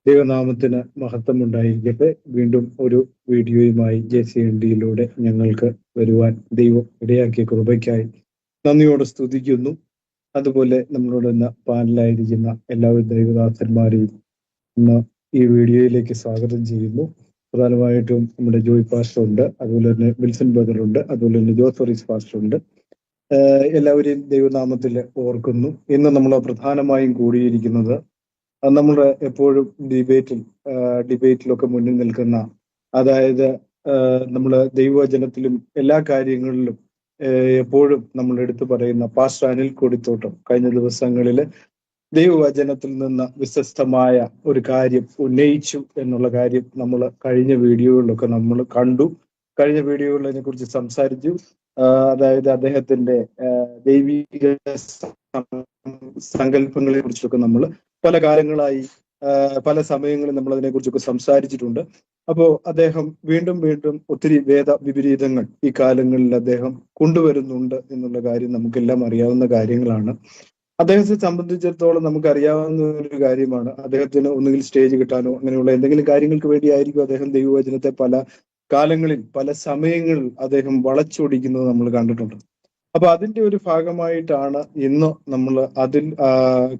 ദൈവനാമത്തിന് മഹത്വം ഉണ്ടായിരിക്കട്ടെ. വീണ്ടും ഒരു വീഡിയോയുമായി JCND-യിലൂടെ ഞങ്ങൾക്ക് വരുവാൻ ദൈവം ഇടയാക്കിയ കൃപയ്ക്കായി നന്ദിയോടെ സ്തുതിക്കുന്നു. അതുപോലെ നമ്മളോട് ഇന്ന് പാനലായിരിക്കുന്ന എല്ലാവരും ദൈവദാസന്മാരെയും ഇന്ന് ഈ വീഡിയോയിലേക്ക് സ്വാഗതം ചെയ്യുന്നു. പ്രധാനമായിട്ടും നമ്മുടെ ജോയ് പാസ്റ്റർ ഉണ്ട്, അതുപോലെ തന്നെ വിൽസൺ ബ്രദർ ഉണ്ട്, അതുപോലെ തന്നെ ജോസോറിസ് പാസ്റ്റർ ഉണ്ട്. എല്ലാവരെയും ദൈവനാമത്തിൽ ഓർക്കുന്നു. ഇന്ന് നമ്മൾ പ്രധാനമായും കൂടിയിരിക്കുന്നത് നമ്മൾ എപ്പോഴും ഡിബേറ്റിലൊക്കെ മുന്നിൽ നിൽക്കുന്ന, അതായത് നമ്മൾ ദൈവവചനത്തിലും എല്ലാ കാര്യങ്ങളിലും എപ്പോഴും നമ്മൾ എടുത്തു പറയുന്ന പാസ്റ്റർ അനിൽ കൊടിത്തോട്ടം കഴിഞ്ഞ ദിവസങ്ങളിൽ ദൈവവചനത്തിൽ നിന്ന് വ്യത്യസ്തമായ ഒരു കാര്യം ഉന്നയിച്ചു എന്നുള്ള കാര്യം നമ്മൾ കഴിഞ്ഞ വീഡിയോകളിലൊക്കെ നമ്മൾ കണ്ടു. കഴിഞ്ഞ വീഡിയോകളിൽ അതിനെ കുറിച്ച് സംസാരിച്ചു. അതായത് അദ്ദേഹത്തിന്റെ ദൈവിക സങ്കല്പങ്ങളെ കുറിച്ചൊക്കെ നമ്മൾ പല കാലങ്ങളായി പല സമയങ്ങളിൽ നമ്മൾ അതിനെക്കുറിച്ചൊക്കെ സംസാരിച്ചിട്ടുണ്ട്. അപ്പോൾ അദ്ദേഹം വീണ്ടും ഒത്തിരി വേദ വിപരീതങ്ങൾ ഈ കാലങ്ങളിൽ അദ്ദേഹം കൊണ്ടുവരുന്നുണ്ട് എന്നുള്ള കാര്യം നമുക്കെല്ലാം അറിയാവുന്ന കാര്യങ്ങളാണ്. അദ്ദേഹത്തെ സംബന്ധിച്ചിടത്തോളം നമുക്കറിയാവുന്ന ഒരു കാര്യമാണ്, അദ്ദേഹത്തിന് ഒന്നുകിൽ സ്റ്റേജ് കിട്ടാനോ അങ്ങനെയുള്ള എന്തെങ്കിലും കാര്യങ്ങൾക്ക് വേണ്ടിയായിരിക്കും അദ്ദേഹം ദൈവവചനത്തെ പല കാലങ്ങളിൽ പല സമയങ്ങളിൽ അദ്ദേഹം വളച്ചൊടിക്കുന്നത് നമ്മൾ കണ്ടിട്ടുണ്ട്. അപ്പൊ അതിന്റെ ഒരു ഭാഗമായിട്ടാണ് ഇന്ന് നമ്മൾ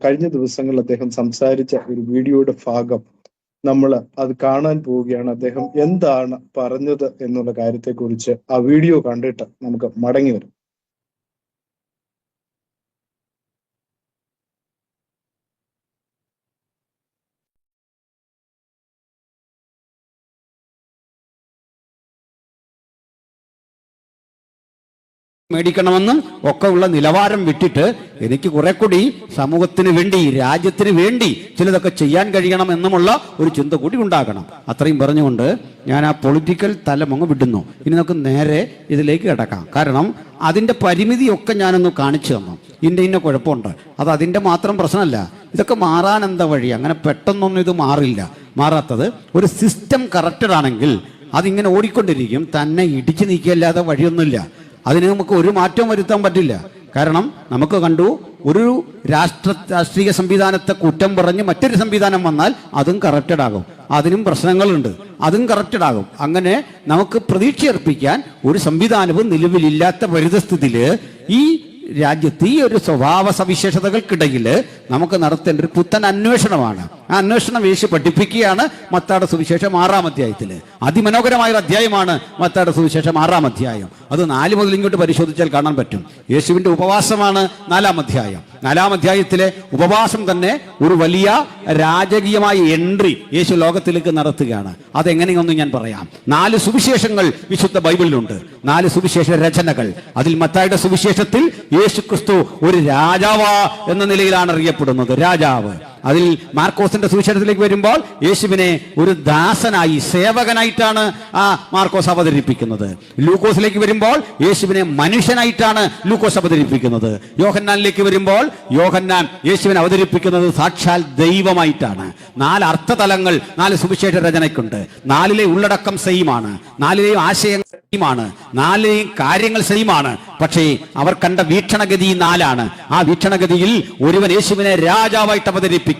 കഴിഞ്ഞ ദിവസങ്ങളിൽ അദ്ദേഹം സംസാരിച്ച ഒരു വീഡിയോയുടെ ഭാഗം നമ്മൾ അത് കാണാൻ പോവുകയാണ്. അദ്ദേഹം എന്താണ് പറഞ്ഞത് എന്നുള്ള കാര്യത്തെക്കുറിച്ച് ആ വീഡിയോ കണ്ടിട്ട് നമുക്ക് മടങ്ങി വരും. മേടിക്കണമെന്നും ഒക്കെ ഉള്ള നിലവാരം വിട്ടിട്ട് എനിക്ക് കുറെ കൂടി സമൂഹത്തിന് വേണ്ടി, രാജ്യത്തിന് വേണ്ടി ചിലതൊക്കെ ചെയ്യാൻ കഴിയണം എന്നുമുള്ള ഒരു ചിന്ത കൂടി ഉണ്ടാകണം. അത്രയും പറഞ്ഞുകൊണ്ട് ഞാൻ ആ പൊളിറ്റിക്കൽ തലമങ്ങ് വിടുന്നു. ഇനി നമുക്ക് നേരെ ഇതിലേക്ക് കിടക്കാം. കാരണം അതിൻ്റെ പരിമിതിയൊക്കെ ഞാനൊന്ന് കാണിച്ചു തന്നു. ഇന്ന കുഴപ്പമുണ്ട്, അത് അതിൻ്റെ മാത്രം പ്രശ്നമല്ല. ഇതൊക്കെ മാറാൻ എന്താ വഴി? അങ്ങനെ പെട്ടെന്നൊന്നും ഇത് മാറാത്തത് ഒരു സിസ്റ്റം കറക്റ്റഡ് ആണെങ്കിൽ അതിങ്ങനെ ഓടിക്കൊണ്ടിരിക്കും. തന്നെ ഇടിച്ചു നീക്കിയല്ലാതെ വഴിയൊന്നുമില്ല. അതിന് നമുക്ക് ഒരു മാറ്റവും വരുത്താൻ പറ്റില്ല. കാരണം നമുക്ക് കണ്ടു, ഒരു രാഷ്ട്രീയ സംവിധാനത്തെ കുറ്റം പറഞ്ഞ് മറ്റൊരു സംവിധാനം വന്നാൽ അതും കറക്റ്റഡ് ആകും. അതിനും പ്രശ്നങ്ങളുണ്ട്, അതും കറക്റ്റഡ് ആകും. അങ്ങനെ നമുക്ക് പ്രതീക്ഷയർപ്പിക്കാൻ ഒരു സംവിധാനവും നിലവിലില്ലാത്ത പരിതസ്ഥിതിയിൽ ഈ രാജ്യത്ത് ഈ ഒരു സ്വഭാവ സവിശേഷതകൾക്കിടയിൽ നമുക്ക് നടത്തേണ്ട ഒരു പുത്തൻ അന്വേഷണമാണ്. ആ അന്വേഷണം യേശു പഠിപ്പിക്കുകയാണ് മത്തായിയുടെ സുവിശേഷം 6-ാം അധ്യായത്തിൽ. അതിമനോഹരമായ ഒരു അധ്യായമാണ് മത്തായിയുടെ സുവിശേഷം 6-ാം അധ്യായം. അത് 4 മുതൽ ഇങ്ങോട്ട് പരിശോധിച്ചാൽ കാണാൻ പറ്റും. യേശുവിന്റെ ഉപവാസമാണ് 4-ാം അധ്യായം. 4-ാം അധ്യായത്തിലെ ഉപവാസം തന്നെ ഒരു വലിയ രാജകീയമായ എൻട്രി യേശു ലോകത്തിലേക്ക് നടത്തുകയാണ്. അതെങ്ങനെയൊന്നും ഞാൻ പറയാം. 4 സുവിശേഷങ്ങൾ വിശുദ്ധ ബൈബിളിലുണ്ട്, 4 സുവിശേഷ രചനകൾ. അതിൽ മത്തായിയുടെ സുവിശേഷത്തിൽ യേശു ക്രിസ്തു ഒരു രാജാവ് എന്ന നിലയിലാണ് അറിയപ്പെടുന്നത്, രാജാവ്. അതിൽ മാർക്കോസിന്റെ സുവിശേഷത്തിലേക്ക് വരുമ്പോൾ യേശുവിനെ ഒരു ദാസനായി, സേവകനായിട്ടാണ് മാർക്കോസ് അവതരിപ്പിക്കുന്നത്. ലൂക്കോസിലേക്ക് വരുമ്പോൾ യേശുവിനെ മനുഷ്യനായിട്ടാണ് ലൂക്കോസ് അവതരിപ്പിക്കുന്നത്. യോഹന്നാനിലേക്ക് വരുമ്പോൾ യോഹന്നാൻ യേശുവിനെ അവതരിപ്പിക്കുന്നത് സാക്ഷാൽ ദൈവമായിട്ടാണ്. 4 അർത്ഥതലങ്ങൾ 4 സുവിശേഷ രചനയ്ക്കുണ്ട്. 4ലെ ഉള്ളടക്കം സെയിമാണ്, 4ലെയും ആശയങ്ങൾ സെയിമാണ്, 4ലെയും കാര്യങ്ങൾ സെയിമാണ്. പക്ഷേ അവർ കണ്ട വീക്ഷണഗതി 4ആണ്. ആ വീക്ഷണഗതിയിൽ ഒരുവൻ യേശുവിനെ രാജാവായിട്ട് അവതരിപ്പിക്കുന്ന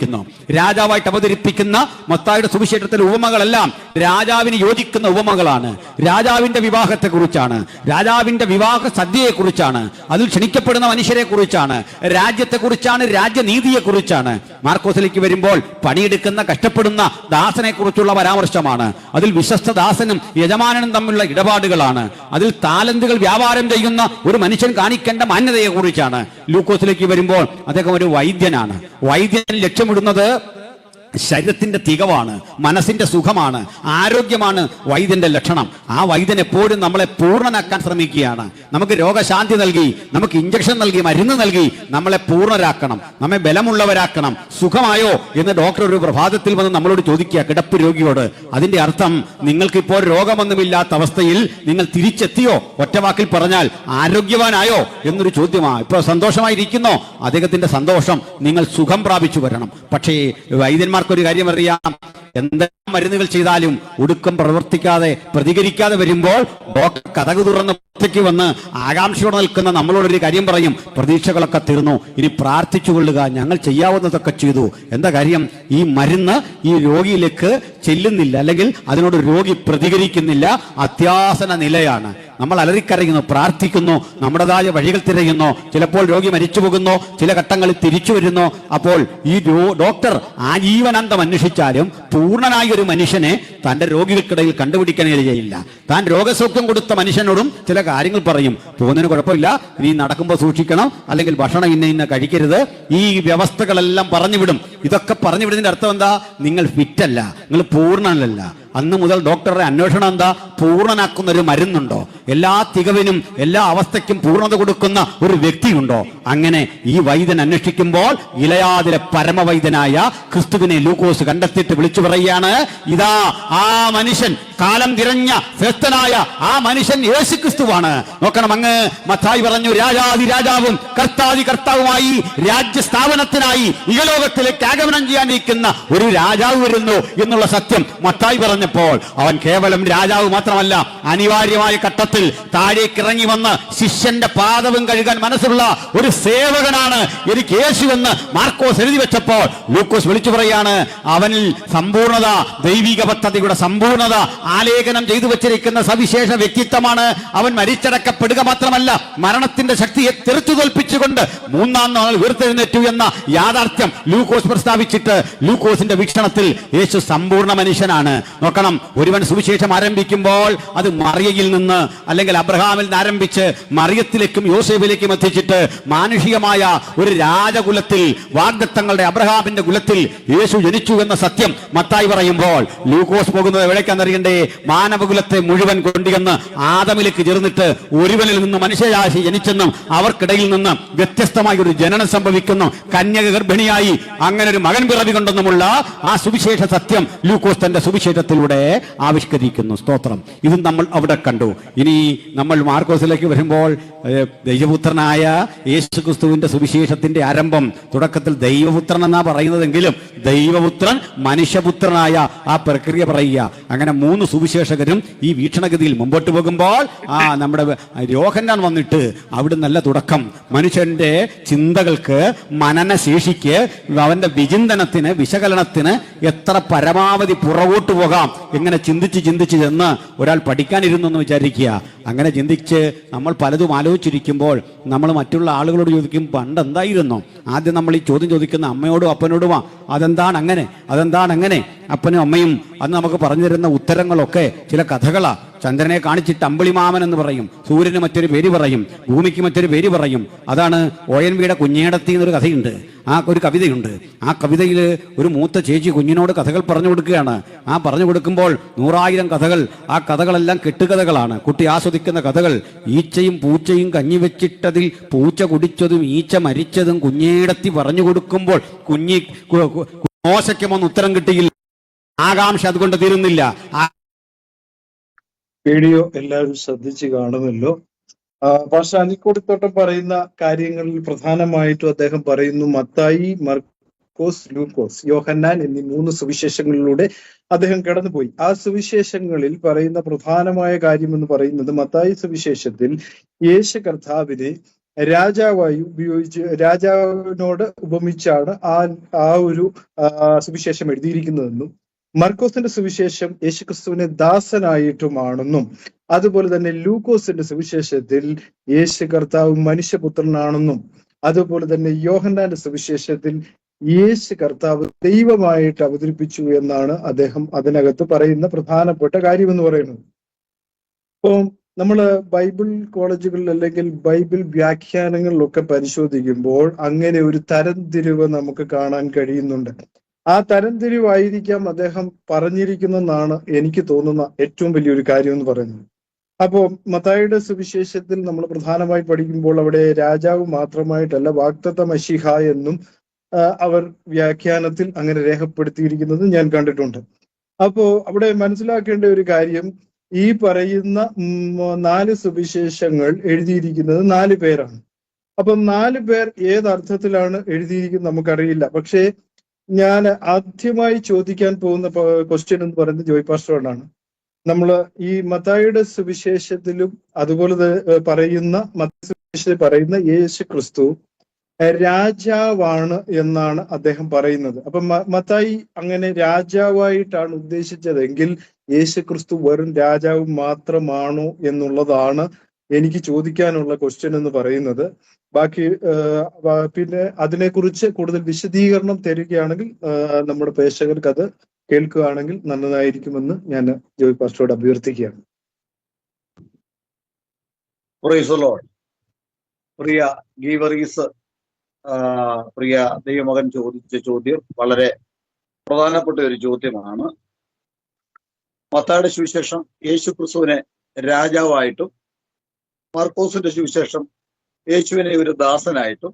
മത്തായിയുടെ സുവിശേഷത്തിലെ ഉപമകളെല്ലാം രാജാവിന് യോജിക്കുന്ന ഉപമകളാണ്. രാജാവിന്റെ വിവാഹത്തെ കുറിച്ചാണ്, രാജാവിന്റെ വിവാഹ സദ്യയെ കുറിച്ചാണ്, അതിൽ ക്ഷണിക്കപ്പെടുന്ന മനുഷ്യരെ കുറിച്ചാണ്, രാജ്യത്തെ കുറിച്ചാണ്, രാജ്യനീതിയെ കുറിച്ചാണ്. മാർക്കോസിലേക്ക് വരുമ്പോൾ പണിയെടുക്കുന്ന, കഷ്ടപ്പെടുന്ന ദാസനെ കുറിച്ചുള്ള പരാമർശമാണ്. അതിൽ വിശ്വസ്ത ദാസനും യജമാനനും തമ്മിലുള്ള ഇടപാടുകളാണ്. അതിൽ താലന്തുകൾ വ്യാപാരം ചെയ്യുന്ന ഒരു മനുഷ്യൻ കാണിക്കേണ്ട മാന്യതയെ കുറിച്ചാണ്. ലൂക്കോസിലേക്ക് വരുമ്പോൾ അദ്ദേഹം ഒരു വൈദ്യനാണ്. വൈദ്യൻ ലക്ഷ്യമിടുന്നത് ശരീരത്തിന്റെ തികവാണ്, മനസ്സിന്റെ സുഖമാണ്, ആരോഗ്യമാണ് വൈദ്യന്റെ ലക്ഷണം. ആ വൈദ്യൻ എപ്പോഴും നമ്മളെ പൂർണ്ണനാക്കാൻ ശ്രമിക്കുകയാണ്. നമുക്ക് രോഗശാന്തി നൽകി, നമുക്ക് ഇഞ്ചക്ഷൻ നൽകി, മരുന്ന് നൽകി നമ്മളെ പൂർണ്ണരാക്കണം, നമ്മെ ബലമുള്ളവരാക്കണം. സുഖമായോ എന്ന് ഡോക്ടർ ഒരു പ്രഭാതത്തിൽ വന്ന് നമ്മളോട് ചോദിക്കുക, കിടപ്പ് രോഗിയോട്. അതിന്റെ അർത്ഥം നിങ്ങൾക്കിപ്പോൾ രോഗമൊന്നുമില്ലാത്ത അവസ്ഥയിൽ നിങ്ങൾ തിരിച്ചെത്തിയോ? ഒറ്റവാക്കിൽ പറഞ്ഞാൽ ആരോഗ്യവാനായോ എന്നൊരു ചോദ്യമാണ്. ഇപ്പോൾ സന്തോഷമായിരിക്കുന്നോ? അദ്ദേഹത്തിന്റെ സന്തോഷം നിങ്ങൾ സുഖം പ്രാപിച്ചു വരണം. പക്ഷേ വൈദ്യന്മാർ ഒരു കാര്യം അറിയാം, എന്തെല്ലാം മരുന്നുകൾ ചെയ്താലും ഒടുക്കം പ്രതികരിക്കാതെ വരുമ്പോൾ ഡോക്ടർ കതക് തുറന്ന് ക്ക് വന്ന് ആകാംക്ഷയോടെ നിൽക്കുന്ന നമ്മളോടൊരു കാര്യം പറയും, പ്രതീക്ഷകളൊക്കെ തീർന്നു, ഇനി പ്രാർത്ഥിച്ചുകൊള്ളുക, ഞങ്ങൾ ചെയ്യാവുന്നതൊക്കെ ചെയ്തു. എന്താ കാര്യം? ഈ മരുന്ന് ഈ രോഗിയിലേക്ക് ചെല്ലുന്നില്ല, അല്ലെങ്കിൽ അതിനോട് രോഗി പ്രതികരിക്കുന്നില്ല. അത്യാസന നിലയാണ്. നമ്മൾ അലറിക്കരയുന്നു, പ്രാർത്ഥിക്കുന്നു, നമ്മുടേതായ വഴികൾ തിരയുന്നു. ചിലപ്പോൾ രോഗി മരിച്ചു പോകുന്നു, ചില ഘട്ടങ്ങളിൽ തിരിച്ചു വരുന്നു. അപ്പോൾ ഈ ഡോക്ടർ ആജീവനാന്തം അന്വേഷിച്ചാലും പൂർണ്ണനായ ഒരു മനുഷ്യനെ തന്റെ രോഗികൾക്കിടയിൽ കണ്ടുപിടിക്കാൻ കഴിയില്ല. താൻ രോഗസൗഖ്യം കൊടുത്ത മനുഷ്യനോടും ചില കാര്യങ്ങൾ പറയും, പോകുന്നതിന് കുഴപ്പമില്ല, നീ നടക്കുമ്പോൾ സൂക്ഷിക്കണം, അല്ലെങ്കിൽ ഭക്ഷണം ഇന്ന കഴിക്കരുത്, ഈ വ്യവസ്ഥകളെല്ലാം പറഞ്ഞുവിടും. ഇതൊക്കെ പറഞ്ഞുവിടുന്നതിന്റെ അർത്ഥം എന്താ? നിങ്ങൾ ഫിറ്റല്ല, നിങ്ങൾ പൂർണ്ണനല്ല. അന്ന് മുതൽ ഡോക്ടറുടെ അന്വേഷണം എന്താ? പൂർണ്ണനാക്കുന്ന ഒരു മരുന്നുണ്ടോ? എല്ലാ തികവിനും എല്ലാ അവസ്ഥയ്ക്കും പൂർണ്ണത കൊടുക്കുന്ന ഒരു വ്യക്തിയുണ്ടോ? അങ്ങനെ ഈ വൈദ്യൻ അന്വേഷിക്കുമ്പോൾ ഇലയാതിലെ പരമവൈദ്യനായ ക്രിസ്തുവിനെ ലൂക്കോസ് കണ്ടെത്തിയിട്ട് വിളിച്ചു പറയുകയാണ്, ഇതാ ആ മനുഷ്യൻ, കാലം തിരഞ്ഞ ശ്രേഷ്ഠനായ ആ മനുഷ്യൻ യേശു ക്രിസ്തുവാണ്. നോക്കണം, അങ്ങ് മത്തായി പറഞ്ഞു, രാജാതി രാജാവും കർത്താതി കർത്താവുമായി രാജ്യസ്ഥാപനത്തിനായി ഇഹലോകത്തിലേക്ക് ആഗമനം ചെയ്യാനിരിക്കുന്ന ഒരു രാജാവ് വരുന്നു എന്നുള്ള സത്യം മത്തായി പറഞ്ഞപ്പോൾ അവൻ കേവലം രാജാവ് മാത്രമല്ല, അനിവാര്യമായ ഘട്ടത്തിൽ താഴേക്ക് ഇറങ്ങി വന്ന് ശിഷ്യന്റെ പാദവും കഴുകാൻ മനസ്സുള്ള ഒരു സേവകനാണ് എനിക്ക് യേശുവെന്ന് മാർക്കോസ് എഴുതി വെച്ചപ്പോൾ ലൂക്കോസ് വിളിച്ചു പറയാണ്, അവനിൽ സമ്പൂർണത, ദൈവിക പദ്ധതിയുടെ സമ്പൂർണത ആലേഖനം ചെയ്തു വെച്ചിരിക്കുന്ന സവിശേഷ വ്യക്തിത്വമാണ്. അവൻ മരിച്ചടക്കപ്പെടുക മാത്രമല്ല, മരണത്തിന്റെ ശക്തിയെ തെറിച്ചു തോൽപ്പിച്ചുകൊണ്ട് മൂന്നാം നാൾ ഉയർത്തെഴുന്നേറ്റു എന്ന യാഥാർത്ഥ്യം ലൂക്കോസ് പ്രസ്താവിച്ചിട്ട് ലൂക്കോസിന്റെ വീക്ഷണത്തിൽ യേശു സമ്പൂർണ്ണ മനുഷ്യനാണ്. നോക്കണം, ഒരുവൻ സുവിശേഷം ആരംഭിക്കുമ്പോൾ അത് മറിയയിൽ നിന്ന് അല്ലെങ്കിൽ അബ്രഹാമിൽ നിന്ന് ആരംഭിച്ച് മറിയത്തിലേക്കും യോസേഫിലേക്കും എത്തിച്ചിട്ട് മാനുഷികമായ ഒരു രാജകുലത്തിൽ, വാഗ്ദത്തങ്ങളുടെ അബ്രഹാമിന്റെ കുലത്തിൽ യേശു ജനിച്ചു എന്ന സത്യം മത്തായി പറയുമ്പോൾ ലൂക്കോസ് പോകുന്നത് എവിടേക്കാണെന്നറിയണ്ടേ? മാനവകുലത്തെ മുഴുവൻ കൊണ്ടുവന്ന് ആദമിലേക്ക് ചേർന്നിട്ട് ഒരുവനിൽ നിന്ന് മനുഷ്യരാശി ജനിച്ചെന്നും അവർക്കിടയിൽ നിന്ന് വ്യത്യസ്തമായ ഒരു ജനനം സംഭവിക്കുന്നു, കന്യക ഗർഭിണിയായി അങ്ങനെ ഒരു മകൻ പിറവി കൊണ്ടെന്നുമുള്ള ആ സുവിശേഷ സത്യം ലൂക്കോസ് തന്റെ സുവിശേഷത്തിലൂടെ ആവിഷ്കരിക്കുന്നു. സ്തോത്രം. ഇതും നമ്മൾ അവിടെ കണ്ടു. ഇനി നമ്മൾ മാർക്കോസിലേക്ക് വരുമ്പോൾ ദൈവപുത്രനായ യേശു ക്രിസ്തുവിന്റെ സുവിശേഷത്തിന്റെ ആരംഭം തുടക്കത്തിൽ ദൈവപുത്രൻ എന്നാ പറയുന്നതെങ്കിലും ദൈവപുത്രൻ മനുഷ്യപുത്രനായ ആ പ്രക്രിയ പറയുക. അങ്ങനെ മൂന്ന് സുവിശേഷകരും ഈ വീക്ഷണഗതിയിൽ മുമ്പോട്ട് പോകുമ്പോൾ നമ്മുടെ യോഹന്നാൻ വന്നിട്ട് അവിടെ നല്ല തുടക്കം, മനുഷ്യന്റെ ചിന്തകൾക്ക്, മനനശേഷിക്ക്, അവന്റെ വിചിന്തനത്തിന്, വിശകലനത്തിന് എത്ര പരമാവധി പുറകോട്ട് പോകാം, എങ്ങനെ ചിന്തിച്ച് ചെന്ന് ഒരാൾ പഠിക്കാനിരുന്നു എന്ന് വിചാരിക്കുക. അങ്ങനെ ചിന്തിച്ച് നമ്മൾ പലതും ആലോചിച്ചിരിക്കുമ്പോൾ നമ്മൾ മറ്റുള്ള ആളുകളോട് ചോദിക്കും, പണ്ട് എന്തായിരുന്നു? ആദ്യം നമ്മൾ ഈ ചോദ്യം ചോദിക്കുന്ന അമ്മയോടും അപ്പനോടുമാ, അതെന്താണ് അങ്ങനെ, അതെന്താണ് അങ്ങനെ? അപ്പനും അമ്മയും അന്ന് നമുക്ക് പറഞ്ഞു തരുന്ന ഉത്തരങ്ങളൊക്കെ ചില കഥകളാ. ചന്ദ്രനെ കാണിച്ചിട്ട് അമ്പിളിമാമൻ എന്ന് പറയും, സൂര്യന് മറ്റൊരു പേര് പറയും, ഭൂമിക്ക് മറ്റൊരു പേര് പറയും. അതാണ് ONV കുഞ്ഞേടത്തി എന്നൊരു കഥയുണ്ട്, ആ ഒരു കവിതയുണ്ട്. ആ കവിതയിൽ ഒരു മൂത്ത ചേച്ചി കുഞ്ഞിനോട് കഥകൾ പറഞ്ഞു കൊടുക്കുകയാണ്. ആ പറഞ്ഞു കൊടുക്കുമ്പോൾ 100,000 കഥകൾ, ആ കഥകളെല്ലാം കെട്ടുകഥകളാണ്, കുട്ടി ആസ്വദിക്കുന്ന കഥകൾ. ഈച്ചയും പൂച്ചയും കഞ്ഞി വെച്ചിട്ടതിൽ പൂച്ച കുടിച്ചതും ഈച്ച മരിച്ചതും കുഞ്ഞേടത്തി പറഞ്ഞു കൊടുക്കുമ്പോൾ കുഞ്ഞി മോശയ്ക്കുമൊന്നും ഉത്തരം കിട്ടിയില്ല. ആകാംക്ഷ അതുകൊണ്ട് തീരുന്നില്ല. വീഡിയോ എല്ലാവരും ശ്രദ്ധിച്ച് കാണുമല്ലോ. പക്ഷെ അനിൽക്കൊടിത്തോട്ടം പറയുന്ന കാര്യങ്ങളിൽ പ്രധാനമായിട്ടും അദ്ദേഹം പറയുന്നു, മത്തായി, മർക്കോസ്, ലൂക്കോസ്, യോഹന്നാൻ എന്നീ 3 സുവിശേഷങ്ങളിലൂടെ അദ്ദേഹം കടന്നുപോയി. ആ സുവിശേഷങ്ങളിൽ പറയുന്ന പ്രധാനമായ കാര്യം എന്ന് പറയുന്നത്, മത്തായി സുവിശേഷത്തിൽ യേശു കർത്താവിനെ രാജാവിനോട് ഉപമിച്ചാണ് ആ ഒരു സുവിശേഷം എഴുതിയിരിക്കുന്നതെന്നും, മർക്കോസിന്റെ സുവിശേഷം യേശുക്രിസ്തുവിനെ ദാസനായിട്ടുമാണെന്നും, അതുപോലെ തന്നെ ലൂക്കോസിന്റെ സുവിശേഷത്തിൽ യേശു കർത്താവ് മനുഷ്യപുത്രനാണെന്നും, അതുപോലെ തന്നെ യോഹന്നാന്റെ സുവിശേഷത്തിൽ യേശു കർത്താവ് ദൈവമായിട്ട് അവതരിപ്പിച്ചു എന്നാണ് അദ്ദേഹം അതിനകത്ത് പറയുന്ന പ്രധാനപ്പെട്ട കാര്യം എന്ന് പറയുന്നത്. അപ്പോൾ നമ്മള് ബൈബിൾ കോളേജുകളിൽ അല്ലെങ്കിൽ ബൈബിൾ വ്യാഖ്യാനങ്ങളിലൊക്കെ പരിശോധിക്കുമ്പോൾ അങ്ങനെ ഒരു തരംതിരിവ് നമുക്ക് കാണാൻ കഴിയുന്നുണ്ട്. ആ തരംതിരിവായിരിക്കാം അദ്ദേഹം പറഞ്ഞിരിക്കുന്നെന്നാണ് എനിക്ക് തോന്നുന്ന ഏറ്റവും വലിയൊരു കാര്യം എന്ന് പറയുന്നത്. അപ്പോൾ മത്തായിയുടെ സുവിശേഷത്തിൽ നമ്മൾ പ്രധാനമായി പഠിക്കുമ്പോൾ അവിടെ രാജാവ് മാത്രമായിട്ടല്ല, വാഗ്ദത്ത മശീഹ എന്നും അവർ വ്യാഖ്യാനത്തിൽ അങ്ങനെ രേഖപ്പെടുത്തിയിരിക്കുന്നത് ഞാൻ കണ്ടിട്ടുണ്ട്. അപ്പോ അവിടെ മനസ്സിലാക്കേണ്ട ഒരു കാര്യം, ഈ പറയുന്ന 4 സുവിശേഷങ്ങൾ എഴുതിയിരിക്കുന്നത് 4 പേരാണ്. അപ്പം 4 പേർ ഏതർത്ഥത്തിലാണ് എഴുതിയിരിക്കുന്നത് നമുക്കറിയില്ല. പക്ഷേ ഞാൻ ആദ്യമായി ചോദിക്കാൻ പോകുന്ന ക്വസ്റ്റ്യൻ എന്ന് പറയുന്നത് ജോയ് പാസ്റ്ററോടാണ്. നമ്മൾ ഈ മത്തായിയുടെ സുവിശേഷത്തിലും അതുപോലെ പറയുന്ന മത്തായി സുവിശേഷത്തിൽ പറയുന്ന യേശു ക്രിസ്തു രാജാവാണ് എന്നാണ് അദ്ദേഹം പറയുന്നത്. അപ്പൊ മത്തായി അങ്ങനെ രാജാവായിട്ടാണ് ഉദ്ദേശിച്ചതെങ്കിൽ യേശു ക്രിസ്തു വെറും രാജാവ് മാത്രമാണോ എന്നുള്ളതാണ് എനിക്ക് ചോദിക്കാനുള്ള ക്വസ്റ്റ്യൻ എന്ന് പറയുന്നത്. ബാക്കി പിന്നെ അതിനെക്കുറിച്ച് കൂടുതൽ വിശദീകരണം തരികയാണെങ്കിൽ നമ്മുടെ പ്രേക്ഷകർക്ക് അത് കേൾക്കുകയാണെങ്കിൽ നല്ലതായിരിക്കുമെന്ന് ഞാൻ ജോയ് പാസ്റ്ററോട് അഭ്യർത്ഥിക്കുകയാണ്. പ്രിയ ഗീവറീസ്, പ്രിയ ദൈവമകൻ ചോദിച്ച ചോദ്യം വളരെ പ്രധാനപ്പെട്ട ഒരു ചോദ്യമാണ്. മത്തായിയുടെ സുവിശേഷം യേശു ക്രിസ്തുവിനെ രാജാവായിട്ടും, മാർക്കോസിന്റെ സുവിശേഷം യേശുവിനെ ഒരു ദാസനായിട്ടും,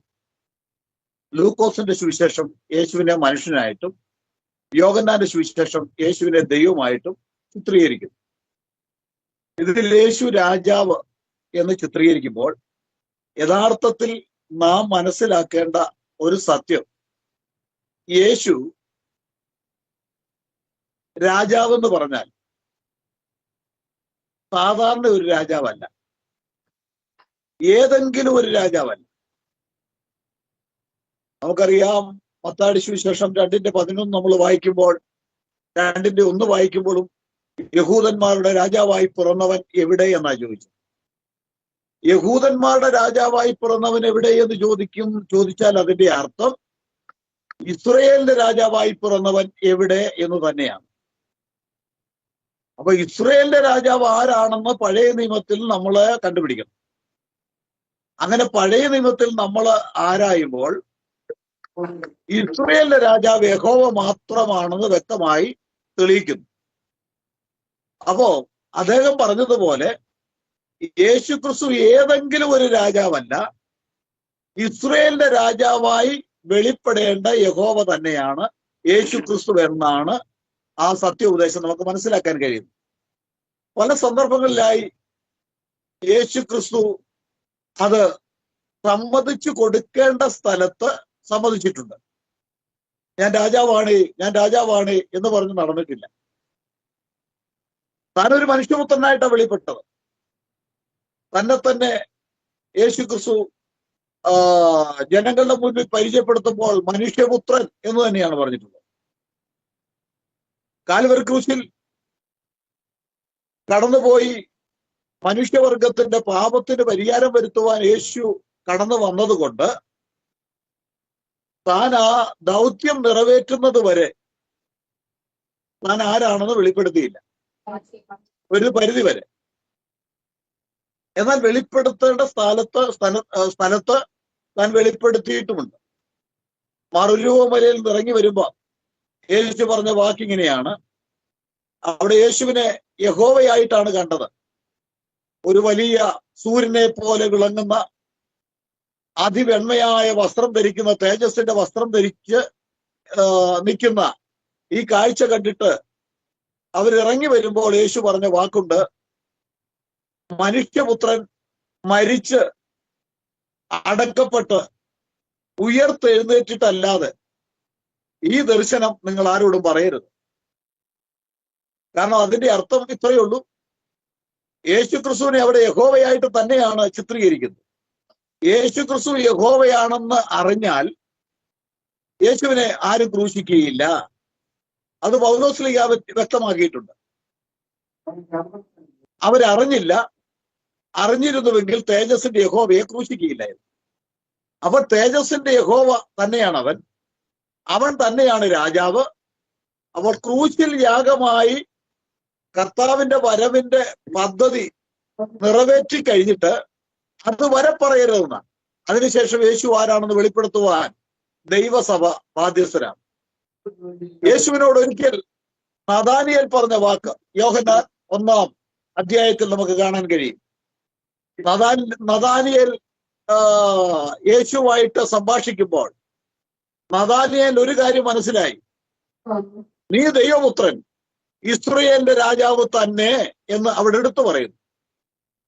ലൂക്കോസിന്റെ സുവിശേഷം യേശുവിനെ മനുഷ്യനായിട്ടും, യോഹന്നാന്റെ സുവിശേഷം യേശുവിനെ ദൈവമായിട്ടും ചിത്രീകരിക്കുന്നു. ഇതിൽ യേശു രാജാവ് എന്ന് ചിത്രീകരിക്കുമ്പോൾ യഥാർത്ഥത്തിൽ നാം മനസ്സിലാക്കേണ്ട ഒരു സത്യം, യേശു രാജാവെന്ന് പറഞ്ഞാൽ സാധാരണ ഒരു രാജാവല്ല, ഏതെങ്കിലും ഒരു രാജാവല്ല. നമുക്കറിയാം, മത്തായിയുടെ സുവിശേഷം 2:11 നമ്മൾ വായിക്കുമ്പോൾ, 2:1 വായിക്കുമ്പോഴും യഹൂദന്മാരുടെ രാജാവായി പിറന്നവൻ എവിടെ എന്നാ ചോദിച്ചത്. യഹൂദന്മാരുടെ രാജാവായി പിറന്നവൻ എവിടെ എന്ന് ചോദിച്ചാൽ അതിന്റെ അർത്ഥം ഇസ്രയേലിന്റെ രാജാവായി പിറന്നവൻ എവിടെ എന്ന് തന്നെയാണ്. അപ്പൊ ഇസ്രയേലിന്റെ രാജാവ് ആരാണെന്ന് പഴയ നിയമത്തിൽ നമ്മൾ കണ്ടുപിടിക്കണം. അങ്ങനെ പഴയ നിയമത്തിൽ നമ്മൾ ആരായുമ്പോൾ ഇസ്രയേലിന്റെ രാജാവ് യഹോവ മാത്രമാണെന്ന് വ്യക്തമായി തെളിയിക്കുന്നു. അപ്പോ അദ്ദേഹം പറഞ്ഞതുപോലെ യേശു ക്രിസ്തു ഏതെങ്കിലും ഒരു രാജാവല്ല, ഇസ്രയേലിന്റെ രാജാവായി വെളിപ്പെടേണ്ട യഹോവ തന്നെയാണ് യേശു ക്രിസ്തു എന്നാണ് ആ സത്യോപദേശം നമുക്ക് മനസ്സിലാക്കാൻ കഴിയുന്നത്. പല സന്ദർഭങ്ങളിലായി യേശു ക്രിസ്തു അത് സമ്മതിച്ചു കൊടുക്കേണ്ട സ്ഥലത്ത് സമ്മതിച്ചിട്ടുണ്ട്. ഞാൻ രാജാവാണ് എന്ന് പറഞ്ഞ് നടന്നിട്ടില്ല. താനൊരു മനുഷ്യപുത്രനായിട്ടാണ് വെളിപ്പെട്ടത്. തന്നെ യേശു ക്രിസ്തു ജനങ്ങളുടെ മുന്നിൽ പരിചയപ്പെടുത്തുമ്പോൾ മനുഷ്യപുത്രൻ എന്ന് തന്നെയാണ് പറഞ്ഞിട്ടുള്ളത്. കാൽവരി ക്രൂശിൽ കടന്നുപോയി മനുഷ്യവർഗത്തിന്റെ പാപത്തിന് പരിഹാരം വരുത്തുവാൻ യേശു കടന്നു വന്നതുകൊണ്ട് താൻ ആ ദൗത്യം നിറവേറ്റുന്നത് വരെ താൻ ആരാണെന്ന് വെളിപ്പെടുത്തിയില്ല, ഒരു പരിധി വരെ. എന്നാൽ വെളിപ്പെടുത്തേണ്ട സ്ഥലത്ത് താൻ വെളിപ്പെടുത്തിയിട്ടുമുണ്ട്. മറുരൂപമലയിൽ നിന്ന് ഇറങ്ങി വരുമ്പോ യേശു പറഞ്ഞ വാക്കിങ്ങനെയാണ്. അവിടെ യേശുവിനെ യഹോവയായിട്ടാണ് കണ്ടത്. ഒരു വലിയ സൂര്യനെ പോലെ വിളങ്ങുന്ന അതിവെണ്മയായ വസ്ത്രം ധരിക്കുന്ന, തേജസ്സിന്റെ വസ്ത്രം ധരിച്ച് നിൽക്കുന്ന ഈ കാഴ്ച കണ്ടിട്ട് അവരിറങ്ങി വരുമ്പോൾ യേശു പറഞ്ഞ വാക്കുണ്ട്, മനുഷ്യപുത്രൻ മരിച്ച് അടക്കപ്പെട്ട് ഉയർത്തെഴുന്നേറ്റിട്ടല്ലാതെ ഈ ദർശനം നിങ്ങൾ ആരോടും പറയരുത്. കാരണം അതിന്റെ അർത്ഥം ഇത്രയേ ഉള്ളൂ, യേശു ക്രിസ്തുവിനെ അവിടെ യഹോവയായിട്ട് തന്നെയാണ് ചിത്രീകരിക്കുന്നത്. യേശു ക്രിസ്തു യഹോവയാണെന്ന് അറിഞ്ഞാൽ യേശുവിനെ ആരും ക്രൂശിക്കുകയില്ല. അത് പൗലോസ്ലീഹ വ്യക്തമാക്കിയിട്ടുണ്ട്. അവരറിഞ്ഞില്ല, അറിഞ്ഞിരുന്നുവെങ്കിൽ തേജസ്സിന്റെ യഹോവയെ ക്രൂശിക്കുകയില്ലായിരുന്നു. അപ്പൊ തേജസ്സിന്റെ യഹോവ തന്നെയാണ് അവൻ തന്നെയാണ് രാജാവ്. അപ്പോൾ ക്രൂശിൽ യാഗമായി കർത്താവിന്റെ വരവിന്റെ പദ്ധതി നിറവേറ്റി കഴിഞ്ഞിട്ട് അത് വരെ പറയരുതെന്നാണ്. അതിനുശേഷം യേശു ആരാണെന്ന് വെളിപ്പെടുത്തുവാൻ ദൈവസഭ ബാധ്യസ്ഥരാണ്. യേശുവിനോട് ഒരിക്കൽ നഥാനിയേൽ പറഞ്ഞ വാക്ക് യോഹന്നാൻ 1-ാം അധ്യായത്തിൽ നമുക്ക് കാണാൻ കഴിയും. നഥാനിയേൽ യേശുവായിട്ട് സംഭാഷിക്കുമ്പോൾ നഥാനിയേൽ ഒരു കാര്യം മനസ്സിലായി, നീ ദൈവപുത്രൻ, ഇസ്രയേലിന്റെ രാജാവ് തന്നെ എന്ന് അവിടെ എടുത്തു പറയുന്നു.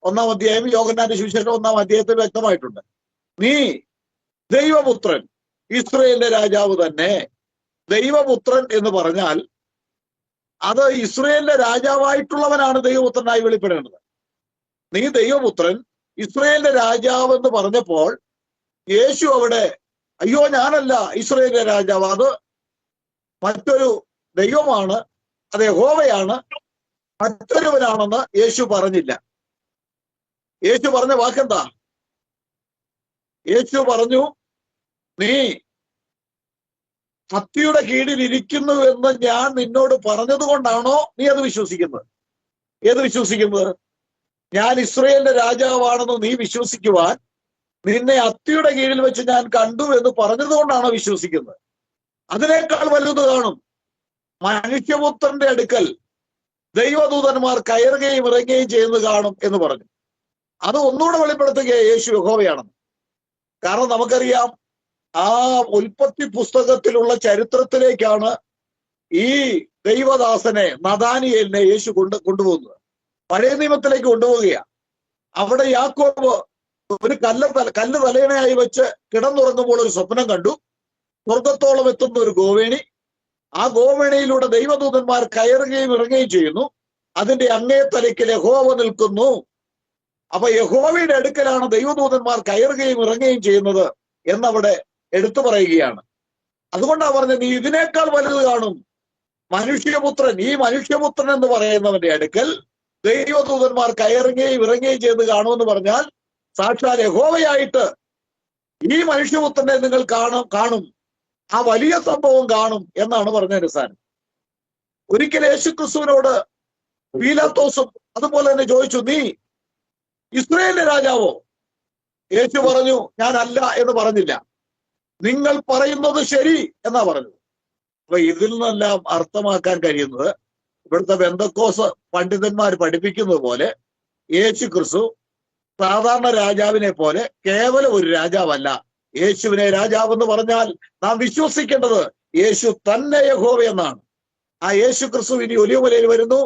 1-ാം അധ്യായം യോഹന്നാന്റെ സുവിശേഷം 1-ാം അധ്യായത്തിൽ വ്യക്തമായിട്ടുണ്ട്. നീ ദൈവപുത്രൻ, ഇസ്രയേലിന്റെ രാജാവ് തന്നെ. ദൈവപുത്രൻ എന്ന് പറഞ്ഞാൽ അത് ഇസ്രയേലിന്റെ രാജാവായിട്ടുള്ളവനാണ് ദൈവപുത്രനായി വെളിപ്പെടേണ്ടത്. നീ ദൈവപുത്രൻ, ഇസ്രയേലിന്റെ രാജാവ് എന്ന് പറഞ്ഞപ്പോൾ യേശു അവിടെ അയ്യോ ഞാനല്ല ഇസ്രയേലിന്റെ രാജാവ്, അത് മറ്റൊരു ദൈവമാണ്, അത് യഹോവയാണ്, മറ്റൊരുവനാണെന്ന് യേശു പറഞ്ഞില്ല. യേശു പറഞ്ഞ വാക്കെന്താ? യേശു പറഞ്ഞു, നീ കത്തിയുടെ കീഴിൽ ഇരിക്കുന്നു എന്ന് ഞാൻ നിന്നോട് പറഞ്ഞത് കൊണ്ടാണോ നീ അത് വിശ്വസിക്കുന്നത്? ഏത് വിശ്വസിക്കുന്നത്? ഞാൻ ഇസ്രയേലിന്റെ രാജാവാണെന്ന് നീ വിശ്വസിക്കുവാൻ നിന്നെ അത്തിയുടെ കീഴിൽ വെച്ച് ഞാൻ കണ്ടു എന്ന് പറഞ്ഞത് കൊണ്ടാണോ വിശ്വസിക്കുന്നത്? അതിനേക്കാൾ വലുത് കാണും. മനുഷ്യപുത്രന്റെ അടുക്കൽ ദൈവദൂതന്മാർ കയറുകയും ഇറങ്ങുകയും ചെയ്യുന്നത് കാണും എന്ന് പറഞ്ഞു. അത് ഒന്നുകൂടെ വെളിപ്പെടുത്തുക യേശു യഹോവയാണെന്ന്. കാരണം നമുക്കറിയാം, ആ ഉൽപ്പത്തി പുസ്തകത്തിലുള്ള ചരിത്രത്തിലേക്കാണ് ഈ ദൈവദാസനെ നഥാനിയേലിനെ യേശു കൊണ്ടുപോകുന്നത്. പഴയ നിയമത്തിലേക്ക് കൊണ്ടുപോവുകയാണ്. അവിടെ യാക്കോബ് ഒരു കല്ല് തലയണയായി വെച്ച് കിടന്നുറങ്ങുമ്പോൾ ഒരു സ്വപ്നം കണ്ടു. സ്വർഗത്തോളം എത്തുന്ന ഒരു ഗോവേണി, ആ ഗോവേണിയിലൂടെ ദൈവദൂതന്മാർ കയറുകയും ഇറങ്ങുകയും ചെയ്യുന്നു. അതിന്റെ അങ്ങേ തലയ്ക്ക് യഹോവ നിൽക്കുന്നു. അപ്പൊ യഹോവയുടെ അടുക്കലാണ് ദൈവദൂതന്മാർ കയറുകയും ഇറങ്ങുകയും ചെയ്യുന്നത് എന്നവിടെ എടുത്തു പറയുകയാണ്. അതുകൊണ്ടാണ് പറഞ്ഞത്, നീ ഇതിനേക്കാൾ വലുത് കാണും. മനുഷ്യപുത്രൻ, ഈ മനുഷ്യപുത്രൻ എന്ന് പറയുന്നവന്റെ അടുക്കൽ ദൈവദൂതന്മാർ കയറുകയും ഇറങ്ങുകയും ചെയ്ത് കാണുമെന്ന് പറഞ്ഞാൽ സാക്ഷാൽ യഹോവയായിട്ട് ഈ മനുഷ്യപുത്രനെ നിങ്ങൾ കാണും, ആ വലിയ സംഭവം കാണും എന്നാണ് പറഞ്ഞ അവസാനം. ഒരിക്കൽ യേശുക്രിസ്തുവിനോട് പീലാത്തോസും അതുപോലെ തന്നെ ചോദിച്ചു, നീ ഇസ്രയേലിന്റെ രാജാവോ? യേശു പറഞ്ഞു, ഞാൻ അല്ല എന്ന് പറഞ്ഞില്ല, നിങ്ങൾ പറയുന്നത് ശരി എന്നാ പറഞ്ഞത്. അപ്പൊ ഇതിൽ നിന്നെല്ലാം അർത്ഥമാക്കാൻ കഴിയുന്നത്, ഇവിടുത്തെ പെന്തക്കോസ് പണ്ഡിതന്മാർ പഠിപ്പിക്കുന്നത് പോലെ യേശു ക്രിസ്തു സാധാരണ രാജാവിനെ പോലെ കേവലം ഒരു രാജാവല്ല. യേശുവിനെ രാജാവെന്ന് പറഞ്ഞാൽ നാം വിശ്വസിക്കേണ്ടത് യേശു തന്നെ യഹോവ എന്നാണ്. ആ യേശു ക്രിസ്തു ഇനി ഒലിവുമലയിൽ വരുന്നു.